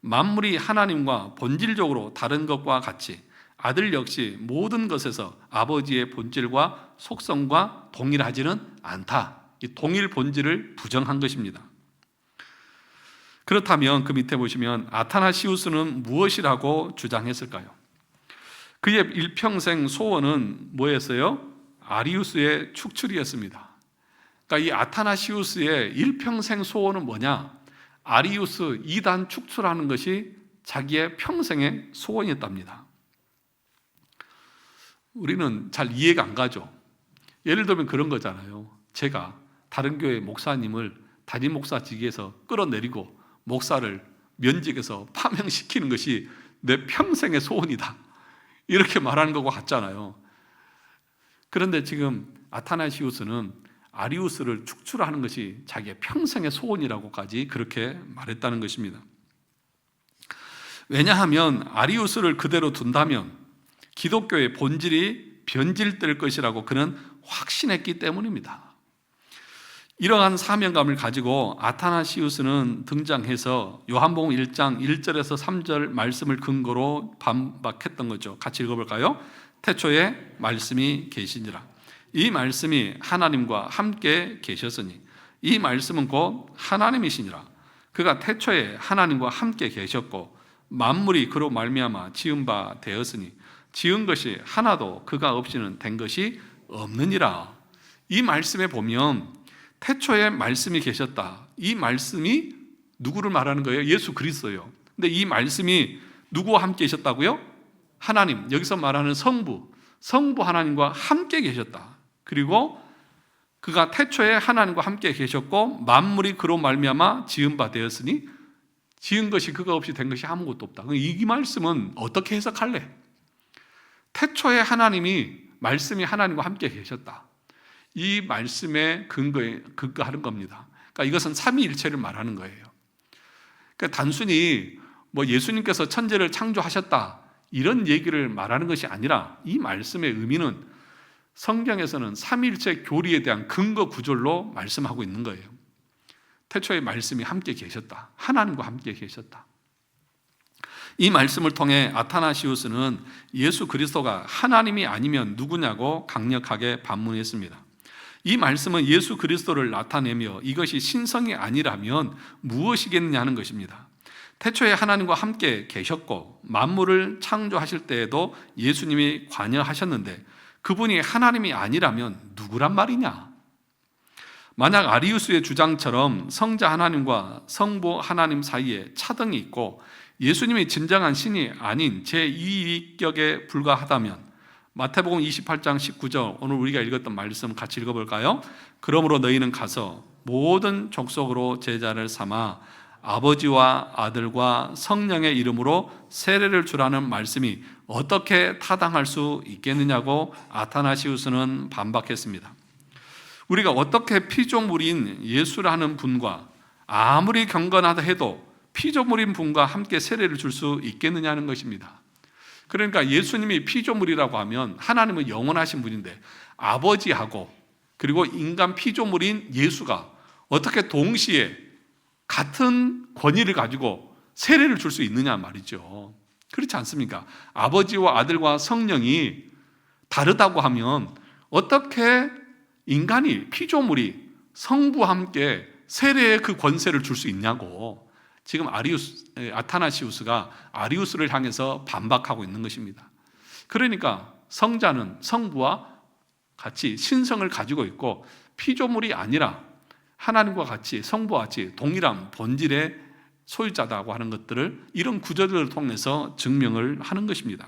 만물이 하나님과 본질적으로 다른 것과 같이 아들 역시 모든 것에서 아버지의 본질과 속성과 동일하지는 않다. 이 동일 본질을 부정한 것입니다. 그렇다면 그 밑에 보시면 아타나시우스는 무엇이라고 주장했을까요? 그의 일평생 소원은 뭐였어요? 아리우스의 축출이었습니다. 그러니까 이 아타나시우스의 일평생 소원은 뭐냐? 아리우스 이단 축출하는 것이 자기의 평생의 소원이었답니다. 우리는 잘 이해가 안 가죠. 예를 들면 그런 거잖아요. 제가 다른 교회 목사님을 담임 목사직에서 끌어내리고 목사를 면직에서 파명시키는 것이 내 평생의 소원이다. 이렇게 말하는 것과 같잖아요. 그런데 지금 아타나시우스는 아리우스를 축출하는 것이 자기의 평생의 소원이라고까지 그렇게 말했다는 것입니다. 왜냐하면 아리우스를 그대로 둔다면 기독교의 본질이 변질될 것이라고 그는 확신했기 때문입니다. 이러한 사명감을 가지고 아타나시우스는 등장해서 요한복음 1장 1절에서 3절 말씀을 근거로 반박했던 거죠. 같이 읽어볼까요? 태초에 말씀이 계시니라. 이 말씀이 하나님과 함께 계셨으니 이 말씀은 곧 하나님이시니라. 그가 태초에 하나님과 함께 계셨고 만물이 그로 말미암아 지은 바 되었으니 지은 것이 하나도 그가 없이는 된 것이 없느니라. 이 말씀에 보면 태초에 말씀이 계셨다. 이 말씀이 누구를 말하는 거예요? 예수 그리스도예요. 근데 이 말씀이 누구와 함께 계셨다고요? 하나님. 여기서 말하는 성부 하나님과 함께 계셨다. 그리고 그가 태초에 하나님과 함께 계셨고 만물이 그로 말미암아 지은 바 되었으니 지은 것이 그가 없이 된 것이 아무것도 없다. 이 말씀은 어떻게 해석할래? 태초에 말씀이 하나님과 함께 계셨다. 이 말씀의 근거에 근거하는 겁니다. 그러니까 이것은 삼위일체를 말하는 거예요. 그러니까 단순히 예수님께서 천지를 창조하셨다 이런 얘기를 말하는 것이 아니라 이 말씀의 의미는 성경에서는 삼위일체 교리에 대한 근거 구절로 말씀하고 있는 거예요. 태초에 말씀이 함께 계셨다. 하나님과 함께 계셨다. 이 말씀을 통해 아타나시우스는 예수 그리스도가 하나님이 아니면 누구냐고 강력하게 반문했습니다. 이 말씀은 예수 그리스도를 나타내며 이것이 신성이 아니라면 무엇이겠느냐 하는 것입니다. 태초에 하나님과 함께 계셨고 만물을 창조하실 때에도 예수님이 관여하셨는데 그분이 하나님이 아니라면 누구란 말이냐? 만약 아리우스의 주장처럼 성자 하나님과 성부 하나님 사이에 차등이 있고 예수님이 진정한 신이 아닌 제2위격에 불과하다면 마태복음 28장 19절, 오늘 우리가 읽었던 말씀 같이 읽어볼까요? 그러므로 너희는 가서 모든 족속으로 제자를 삼아 아버지와 아들과 성령의 이름으로 세례를 주라는 말씀이 어떻게 타당할 수 있겠느냐고 아타나시우스는 반박했습니다. 우리가 어떻게 피조물인 예수라는 분과 아무리 경건하다 해도 피조물인 분과 함께 세례를 줄 수 있겠느냐는 것입니다. 그러니까 예수님이 피조물이라고 하면 하나님은 영원하신 분인데 아버지하고 그리고 인간 피조물인 예수가 어떻게 동시에 같은 권위를 가지고 세례를 줄 수 있느냐 말이죠. 그렇지 않습니까? 아버지와 아들과 성령이 다르다고 하면 어떻게 인간이 피조물이 성부와 함께 세례의 그 권세를 줄 수 있냐고 지금 아타나시우스가 아리우스를 향해서 반박하고 있는 것입니다. 그러니까 성자는 성부와 같이 신성을 가지고 있고 피조물이 아니라 하나님과 같이 성부와 같이 동일한 본질의 소유자다고 하는 것들을 이런 구절들을 통해서 증명을 하는 것입니다.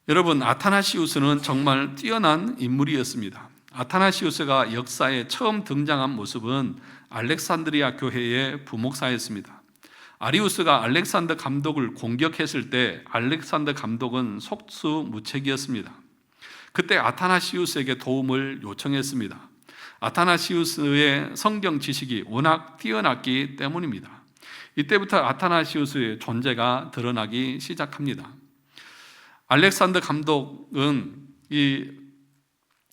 여러분, 아타나시우스는 정말 뛰어난 인물이었습니다. 아타나시우스가 역사에 처음 등장한 모습은 알렉산드리아 교회의 부목사였습니다. 아리우스가 알렉산더 감독을 공격했을 때 알렉산더 감독은 속수무책이었습니다. 그때 아타나시우스에게 도움을 요청했습니다. 아타나시우스의 성경 지식이 워낙 뛰어났기 때문입니다. 이때부터 아타나시우스의 존재가 드러나기 시작합니다. 알렉산더 감독은 이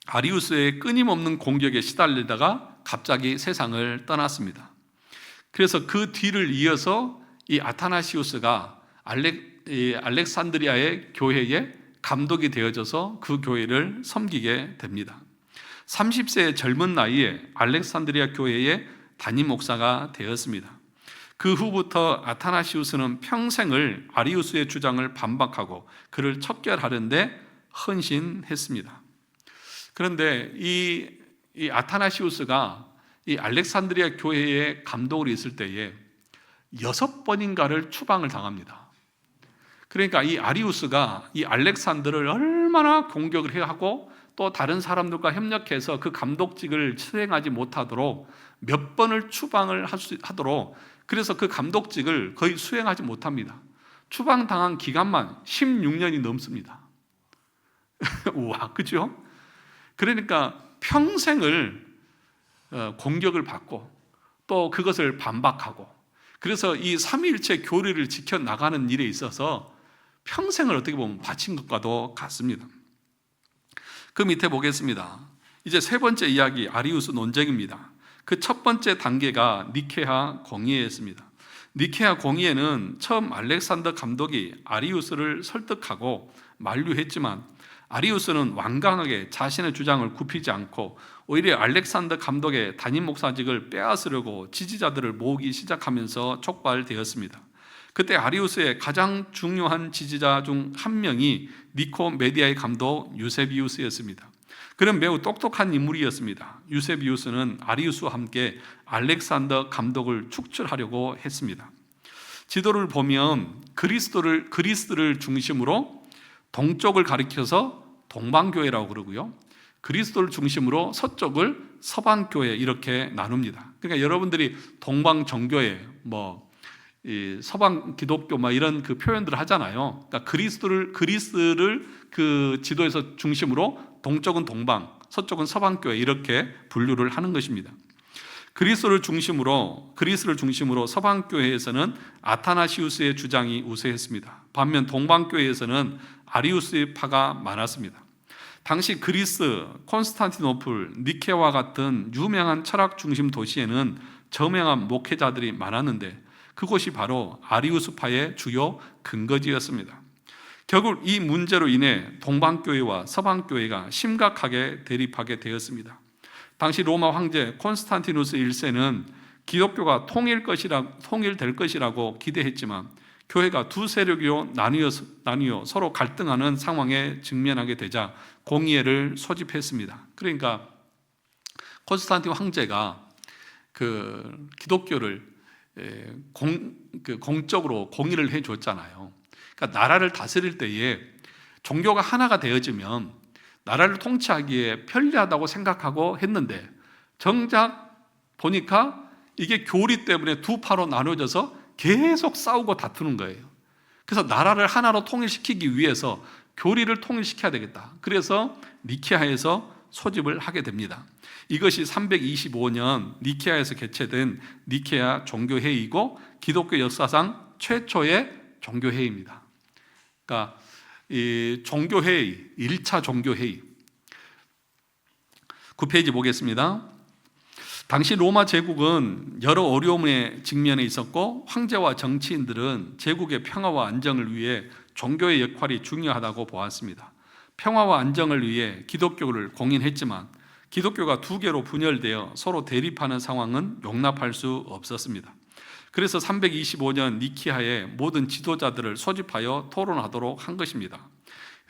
아리우스의 끊임없는 공격에 시달리다가 갑자기 세상을 떠났습니다. 그래서 그 뒤를 이어서 이 아타나시우스가 알렉산드리아의 교회의 감독이 되어져서 그 교회를 섬기게 됩니다. 30세의 젊은 나이에 알렉산드리아 교회의 담임 목사가 되었습니다. 그 후부터 아타나시우스는 평생을 아리우스의 주장을 반박하고 그를 척결하려는데 헌신했습니다. 그런데 이 아타나시우스가 이 알렉산드리아 교회의 감독으로 있을 때에 6번인가를 추방을 당합니다. 그러니까 이 아리우스가 이 알렉산더를 얼마나 공격을 해야 하고 또 다른 사람들과 협력해서 그 감독직을 수행하지 못하도록 몇 번을 추방을 하도록 그래서 그 감독직을 거의 수행하지 못합니다. 추방당한 기간만 16년이 넘습니다. 우와, 그죠? 그러니까 평생을 공격을 받고 또 그것을 반박하고 그래서 이 삼위일체 교리를 지켜나가는 일에 있어서 평생을 어떻게 보면 바친 것과도 같습니다. 그 밑에 보겠습니다. 이제 세 번째 이야기 아리우스 논쟁입니다. 그 첫 번째 단계가 니케아 공의회였습니다. 니케아 공의회는 처음 알렉산더 감독이 아리우스를 설득하고 만류했지만 아리우스는 완강하게 자신의 주장을 굽히지 않고 오히려 알렉산더 감독의 담임 목사직을 빼앗으려고 지지자들을 모으기 시작하면서 촉발되었습니다. 그때 아리우스의 가장 중요한 지지자 중 한 명이 니코메디아의 감독 유세비우스였습니다. 그는 매우 똑똑한 인물이었습니다. 유세비우스는 아리우스와 함께 알렉산더 감독을 축출하려고 했습니다. 지도를 보면 그리스를 중심으로 동쪽을 가리켜서 동방교회라고 그러고요. 그리스도를 중심으로 서쪽을 서방교회 이렇게 나눕니다. 그러니까 여러분들이 동방정교회, 서방 기독교 이런 그 표현들을 하잖아요. 그러니까 그리스를 그 지도에서 중심으로 동쪽은 동방, 서쪽은 서방교회 이렇게 분류를 하는 것입니다. 그리스를 중심으로 서방교회에서는 아타나시우스의 주장이 우세했습니다. 반면 동방교회에서는 아리우스의 파가 많았습니다. 당시 그리스, 콘스탄티노플, 니케와 같은 유명한 철학 중심 도시에는 저명한 목회자들이 많았는데 그곳이 바로 아리우스파의 주요 근거지였습니다. 결국 이 문제로 인해 동방교회와 서방교회가 심각하게 대립하게 되었습니다. 당시 로마 황제 콘스탄티누스 1세는 기독교가 통일될 것이라고 기대했지만 교회가 두 세력으로 나뉘어 서로 갈등하는 상황에 직면하게 되자 공의회를 소집했습니다. 그러니까 콘스탄틴 황제가 그 기독교를 공적으로 공의를 해줬잖아요. 그러니까 나라를 다스릴 때에 종교가 하나가 되어지면 나라를 통치하기에 편리하다고 생각하고 했는데 정작 보니까 이게 교리 때문에 두 파로 나눠져서 계속 싸우고 다투는 거예요. 그래서 나라를 하나로 통일시키기 위해서 교리를 통일시켜야 되겠다. 그래서 니케아에서 소집을 하게 됩니다. 이것이 325년 니케아에서 개최된 니케아 종교회의이고 기독교 역사상 최초의 종교회의입니다. 그러니까 이 종교회의, 1차 종교회의 9페이지 보겠습니다. 당시 로마 제국은 여러 어려움에 직면해 있었고 황제와 정치인들은 제국의 평화와 안정을 위해 종교의 역할이 중요하다고 보았습니다. 평화와 안정을 위해 기독교를 공인했지만 기독교가 두 개로 분열되어 서로 대립하는 상황은 용납할 수 없었습니다. 그래서 325년 니케아에 모든 지도자들을 소집하여 토론하도록 한 것입니다.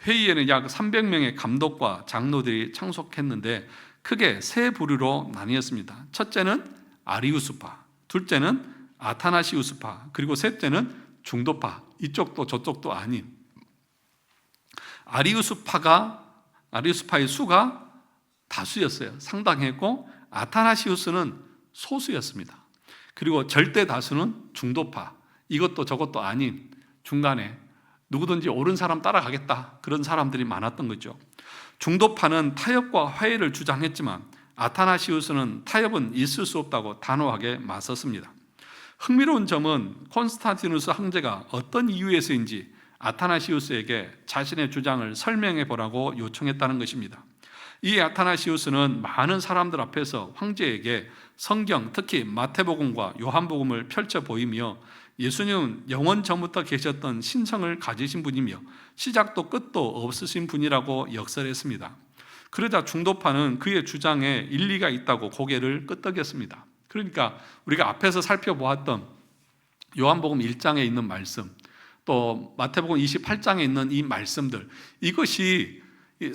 회의에는 약 300명의 감독과 장로들이 참석했는데 크게 세 부류로 나뉘었습니다. 첫째는 아리우스파, 둘째는 아타나시우스파, 그리고 셋째는 중도파, 이쪽도 저쪽도 아닌 아리우스파의 수가 다수였어요. 상당했고 아타나시우스는 소수였습니다. 그리고 절대 다수는 중도파, 이것도 저것도 아닌 중간에 누구든지 옳은 사람 따라가겠다, 그런 사람들이 많았던 거죠. 중도파는 타협과 화해를 주장했지만 아타나시우스는 타협은 있을 수 없다고 단호하게 맞섰습니다. 흥미로운 점은 콘스탄티누스 황제가 어떤 이유에서인지 아타나시우스에게 자신의 주장을 설명해 보라고 요청했다는 것입니다. 이 아타나시우스는 많은 사람들 앞에서 황제에게 성경, 특히 마태복음과 요한복음을 펼쳐 보이며 예수님은 영원 전부터 계셨던 신성을 가지신 분이며 시작도 끝도 없으신 분이라고 역설했습니다. 그러자 중도파는 그의 주장에 일리가 있다고 고개를 끄덕였습니다. 그러니까 우리가 앞에서 살펴보았던 요한복음 1장에 있는 말씀, 또 마태복음 28장에 있는 이 말씀들, 이것이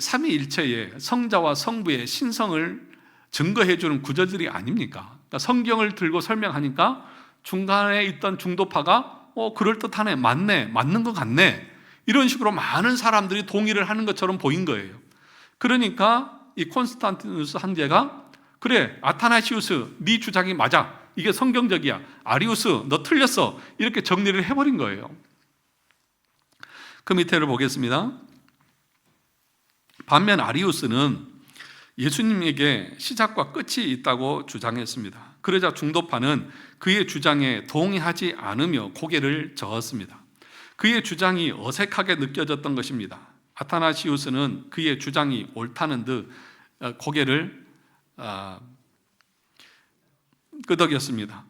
삼위일체의 성자와 성부의 신성을 증거해 주는 구절들이 아닙니까? 그러니까 성경을 들고 설명하니까 중간에 있던 중도파가 그럴듯하네, 맞는 것 같네, 이런 식으로 많은 사람들이 동의를 하는 것처럼 보인 거예요. 그러니까 이 콘스탄티누스 황제가 그래, 아타나시우스 네 주장이 맞아, 이게 성경적이야, 아리우스 너 틀렸어, 이렇게 정리를 해버린 거예요. 그 밑에를 보겠습니다. 반면 아리우스는 예수님에게 시작과 끝이 있다고 주장했습니다. 그러자 중도파는 그의 주장에 동의하지 않으며 고개를 저었습니다. 그의 주장이 어색하게 느껴졌던 것입니다. 아타나시우스는 그의 주장이 옳다는 듯 고개를 끄덕였습니다.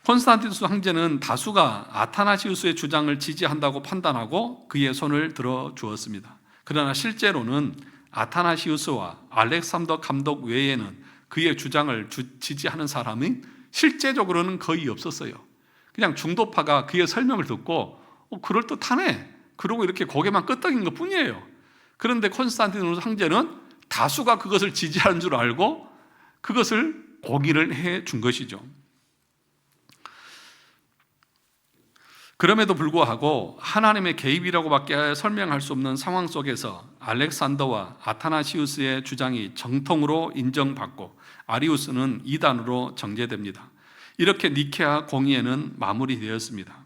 콘스탄티누스 황제는 다수가 아타나시우스의 주장을 지지한다고 판단하고 그의 손을 들어 주었습니다. 그러나 실제로는 아타나시우스와 알렉산더 감독 외에는 그의 주장을 지지하는 사람이 실제적으로는 거의 없었어요. 그냥 중도파가 그의 설명을 듣고 그럴듯하네, 그러고 이렇게 고개만 끄덕인 것 뿐이에요. 그런데 콘스탄티누스 황제는 다수가 그것을 지지하는 줄 알고 그것을 고기를 해 준 것이죠. 그럼에도 불구하고 하나님의 개입이라고밖에 설명할 수 없는 상황 속에서 알렉산더와 아타나시우스의 주장이 정통으로 인정받고 아리우스는 이단으로 정죄됩니다. 이렇게 니케아 공의회는 마무리되었습니다.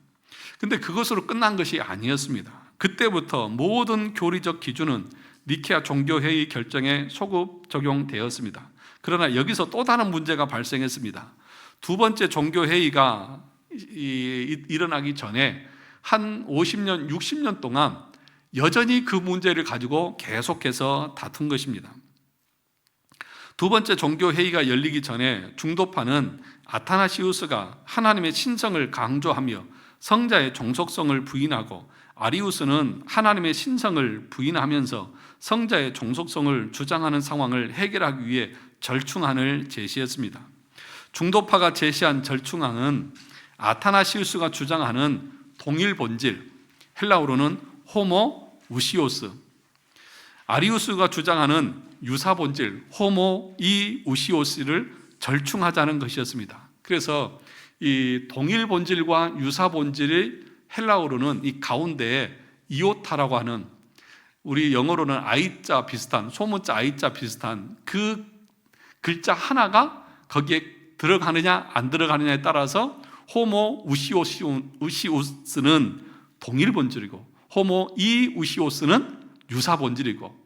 근데 그것으로 끝난 것이 아니었습니다. 그때부터 모든 교리적 기준은 니케아 종교회의 결정에 소급 적용되었습니다. 그러나 여기서 또 다른 문제가 발생했습니다. 두 번째 종교회의가 일어나기 전에 한 50년, 60년 동안 여전히 그 문제를 가지고 계속해서 다툰 것입니다. 두 번째 종교회의가 열리기 전에 중도파는 아타나시우스가 하나님의 신성을 강조하며 성자의 종속성을 부인하고 아리우스는 하나님의 신성을 부인하면서 성자의 종속성을 주장하는 상황을 해결하기 위해 절충안을 제시했습니다. 중도파가 제시한 절충안은 아타나시우스가 주장하는 동일 본질, 헬라어로는 호모 우시오스, 아리우스가 주장하는 유사 본질, 호모 이 우시오스를 절충하자는 것이었습니다. 그래서 이 동일 본질과 유사 본질의 헬라어로는 이 가운데에 이오타라고 하는, 우리 영어로는 아이자 비슷한, 소문자 아이자 비슷한 그 글자 하나가 거기에 들어가느냐 안 들어가느냐에 따라서 호모 우시오스는 동일 본질이고 호모 이 우시오스는 유사 본질이고,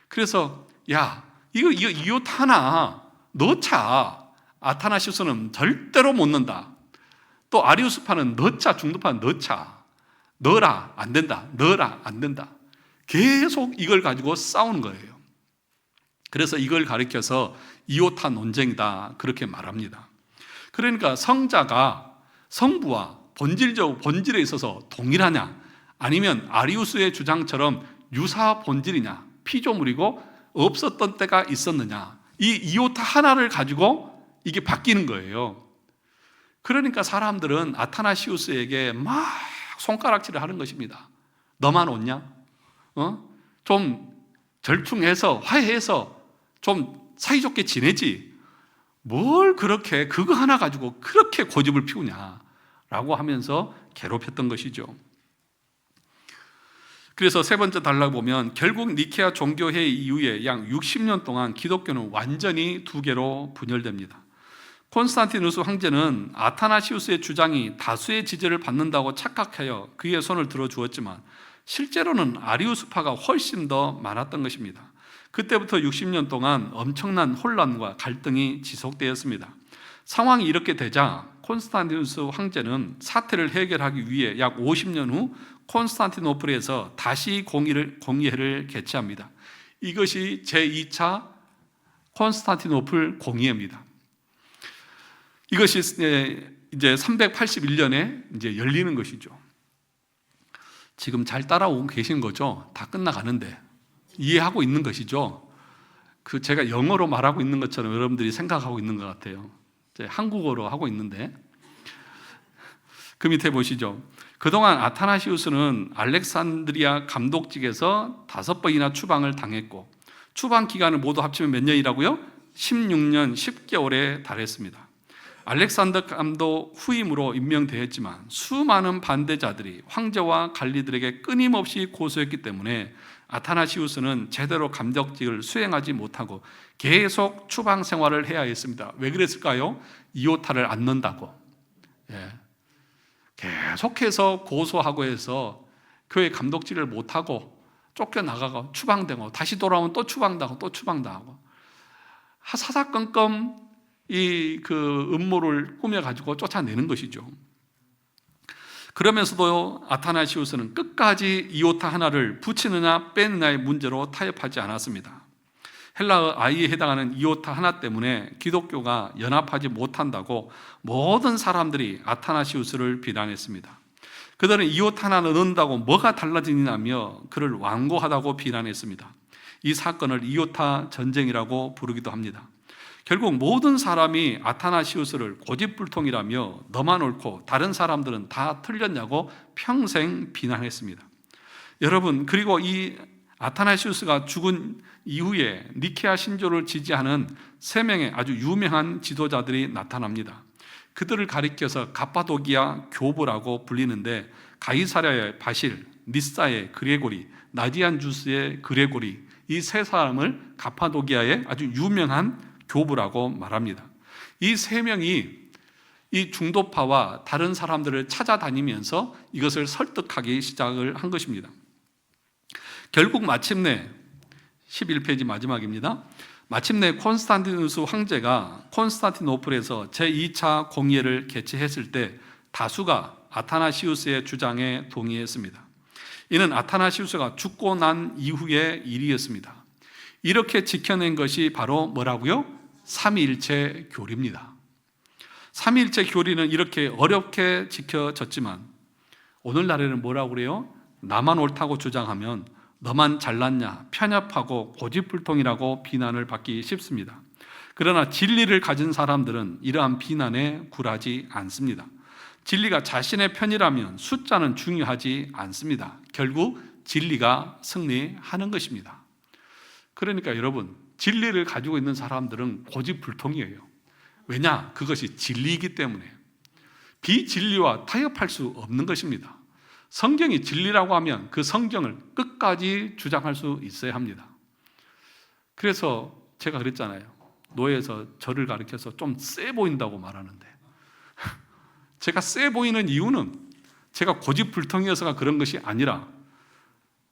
그래서 야 이거 이오타 하나 넣자. 아타나시우스는 절대로 못 넣는다. 또 아리우스파는 넣자, 중도파는 넣자. 넣어라, 안 된다. 넣어라, 안 된다. 계속 이걸 가지고 싸우는 거예요. 그래서 이걸 가리켜서 이오타 논쟁이다, 그렇게 말합니다. 그러니까 성자가 성부와 본질에 있어서 동일하냐, 아니면 아리우스의 주장처럼 유사 본질이냐, 피조물이고 없었던 때가 있었느냐, 이 이오타 하나를 가지고 이게 바뀌는 거예요. 그러니까 사람들은 아타나시우스에게 막 손가락질을 하는 것입니다. 너만 옳냐? 좀 절충해서 화해해서 좀 사이좋게 지내지, 뭘 그렇게 그거 하나 가지고 그렇게 고집을 피우냐라고 하면서 괴롭혔던 것이죠. 그래서 세 번째 단락을 보면 결국 니케아 종교회의 이후에 약 60년 동안 기독교는 완전히 두 개로 분열됩니다. 콘스탄티누스 황제는 아타나시우스의 주장이 다수의 지지를 받는다고 착각하여 그의 손을 들어주었지만 실제로는 아리우스파가 훨씬 더 많았던 것입니다. 그때부터 60년 동안 엄청난 혼란과 갈등이 지속되었습니다. 상황이 이렇게 되자 콘스탄티누스 황제는 사태를 해결하기 위해 약 50년 후 콘스탄티노플에서 다시 공의회를 개최합니다. 이것이 제2차 콘스탄티노플 공의회입니다. 이것이 이제 381년에 이제 열리는 것이죠. 지금 잘 따라오고 계신 거죠? 다 끝나가는데 이해하고 있는 것이죠? 제가 영어로 말하고 있는 것처럼 여러분들이 생각하고 있는 것 같아요. 한국어로 하고 있는데, 그 밑에 보시죠. 그동안 아타나시우스는 알렉산드리아 감독직에서 5번이나 추방을 당했고, 추방 기간을 모두 합치면 몇 년이라고요? 16년 10개월에 달했습니다. 알렉산더 감독 후임으로 임명되었지만 수많은 반대자들이 황제와 관리들에게 끊임없이 고소했기 때문에 아타나시우스는 제대로 감독직을 수행하지 못하고 계속 추방 생활을 해야 했습니다. 왜 그랬을까요? 이오타를 안 넣는다고. 계속해서 고소하고 해서 교회 감독직을 못하고 쫓겨나가고 추방되고 다시 돌아오면 또 추방당하고 또 추방당하고 사사건건 그 음모를 꾸며가지고 쫓아내는 것이죠. 그러면서도 아타나시우스는 끝까지 이오타 하나를 붙이느냐 빼느냐의 문제로 타협하지 않았습니다. 헬라어 아이에 해당하는 이오타 하나 때문에 기독교가 연합하지 못한다고 모든 사람들이 아타나시우스를 비난했습니다. 그들은 이오타 하나 넣는다고 뭐가 달라지냐며 그를 완고하다고 비난했습니다. 이 사건을 이오타 전쟁이라고 부르기도 합니다. 결국 모든 사람이 아타나시우스를 고집불통이라며 너만 옳고 다른 사람들은 다 틀렸냐고 평생 비난했습니다. 여러분, 그리고 이 아타나시우스가 죽은 이후에 니케아 신조를 지지하는 3명의 아주 유명한 지도자들이 나타납니다. 그들을 가리켜서 가파도기아 교부라고 불리는데 가이사랴의 바실, 니사의 그레고리, 나디안주스의 그레고리, 이 3사람을 가파도기아의 아주 유명한 교부라고 말합니다. 이 3명이 이 중도파와 다른 사람들을 찾아다니면서 이것을 설득하기 시작을 한 것입니다. 결국 마침내 11페이지 마지막입니다. 마침내 콘스탄티누스 황제가 콘스탄티노플에서 제2차 공의회를 개최했을 때 다수가 아타나시우스의 주장에 동의했습니다. 이는 아타나시우스가 죽고 난 이후의 일이었습니다. 이렇게 지켜낸 것이 바로 뭐라고요? 삼위일체 교리입니다. 삼위일체 교리는 이렇게 어렵게 지켜졌지만 오늘날에는 뭐라고 그래요? 나만 옳다고 주장하면 너만 잘났냐, 편협하고 고집불통이라고 비난을 받기 쉽습니다. 그러나 진리를 가진 사람들은 이러한 비난에 굴하지 않습니다. 진리가 자신의 편이라면 숫자는 중요하지 않습니다. 결국 진리가 승리하는 것입니다. 그러니까 여러분, 진리를 가지고 있는 사람들은 고집불통이에요. 왜냐? 그것이 진리이기 때문에. 비진리와 타협할 수 없는 것입니다. 성경이 진리라고 하면 그 성경을 끝까지 주장할 수 있어야 합니다. 그래서 제가 그랬잖아요. 노예에서 저를 가리켜서 좀 세 보인다고 말하는데, 제가 세 보이는 이유는 제가 고집불통이어서가 그런 것이 아니라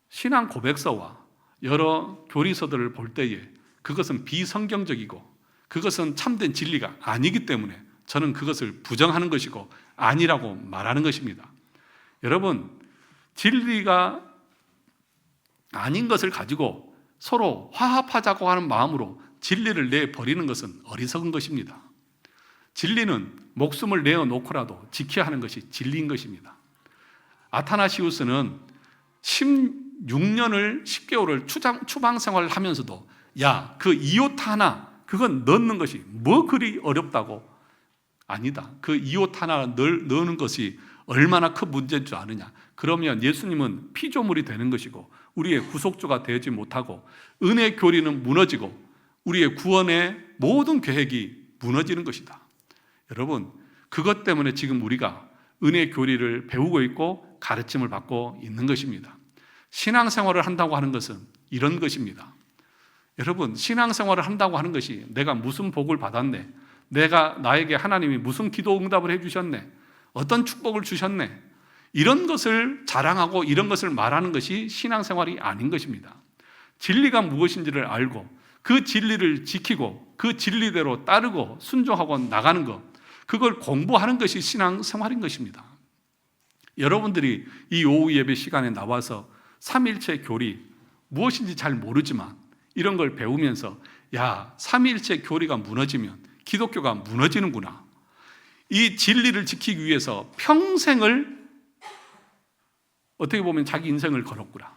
신앙 고백서와 여러 교리서들을 볼 때에 그것은 비성경적이고 그것은 참된 진리가 아니기 때문에 저는 그것을 부정하는 것이고 아니라고 말하는 것입니다. 여러분, 진리가 아닌 것을 가지고 서로 화합하자고 하는 마음으로 진리를 내버리는 것은 어리석은 것입니다. 진리는 목숨을 내어놓고라도 지켜야 하는 것이 진리인 것입니다. 아타나시우스는 16년을 10개월을 추방 생활을 하면서도 야, 그 이오타 하나 그건 넣는 것이 뭐 그리 어렵다고? 아니다. 그 이오타 하나 넣는 것이 얼마나 큰 문제인 줄 아느냐? 그러면 예수님은 피조물이 되는 것이고 우리의 구속주가 되지 못하고 은혜 교리는 무너지고 우리의 구원의 모든 계획이 무너지는 것이다. 여러분, 그것 때문에 지금 우리가 은혜 교리를 배우고 있고 가르침을 받고 있는 것입니다. 신앙생활을 한다고 하는 것은 이런 것입니다. 여러분, 신앙생활을 한다고 하는 것이 내가 무슨 복을 받았네, 나에게 하나님이 무슨 기도 응답을 해주셨네, 어떤 축복을 주셨네, 이런 것을 자랑하고 이런 것을 말하는 것이 신앙생활이 아닌 것입니다. 진리가 무엇인지를 알고 그 진리를 지키고 그 진리대로 따르고 순종하고 나가는 것, 그걸 공부하는 것이 신앙생활인 것입니다. 여러분들이 이 오후 예배 시간에 나와서 삼위일체 교리 무엇인지 잘 모르지만 이런 걸 배우면서 야, 삼위일체 교리가 무너지면 기독교가 무너지는구나, 이 진리를 지키기 위해서 평생을 어떻게 보면 자기 인생을 걸었구나,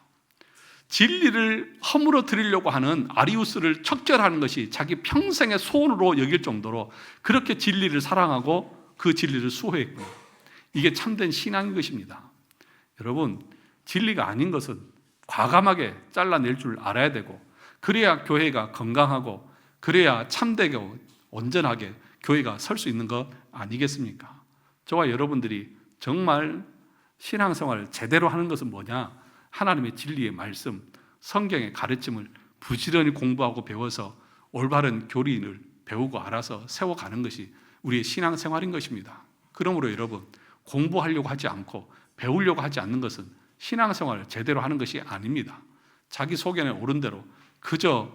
진리를 허물어뜨리려고 하는 아리우스를 척결하는 것이 자기 평생의 소원으로 여길 정도로 그렇게 진리를 사랑하고 그 진리를 수호했구나, 이게 참된 신앙인 것입니다. 여러분, 진리가 아닌 것은 과감하게 잘라낼 줄 알아야 되고 그래야 교회가 건강하고 그래야 참되고 온전하게 교회가 설 수 있는 것 아니겠습니까? 저와 여러분들이 정말 신앙생활을 제대로 하는 것은 뭐냐? 하나님의 진리의 말씀, 성경의 가르침을 부지런히 공부하고 배워서 올바른 교리를 배우고 알아서 세워가는 것이 우리의 신앙생활인 것입니다. 그러므로 여러분, 공부하려고 하지 않고 배우려고 하지 않는 것은 신앙생활을 제대로 하는 것이 아닙니다. 자기 소견에 오른 대로 그저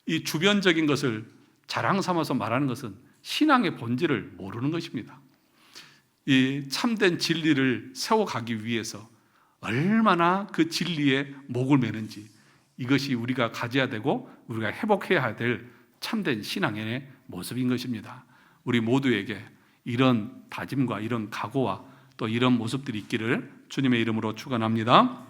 이 주변적인 것을 자랑 삼아서 말하는 것은 신앙의 본질을 모르는 것입니다. 이 참된 진리를 세워가기 위해서 얼마나 그 진리에 목을 매는지, 이것이 우리가 가져야 되고 우리가 회복해야 될 참된 신앙의 모습인 것입니다. 우리 모두에게 이런 다짐과 이런 각오와 또 이런 모습들이 있기를 주님의 이름으로 축원합니다.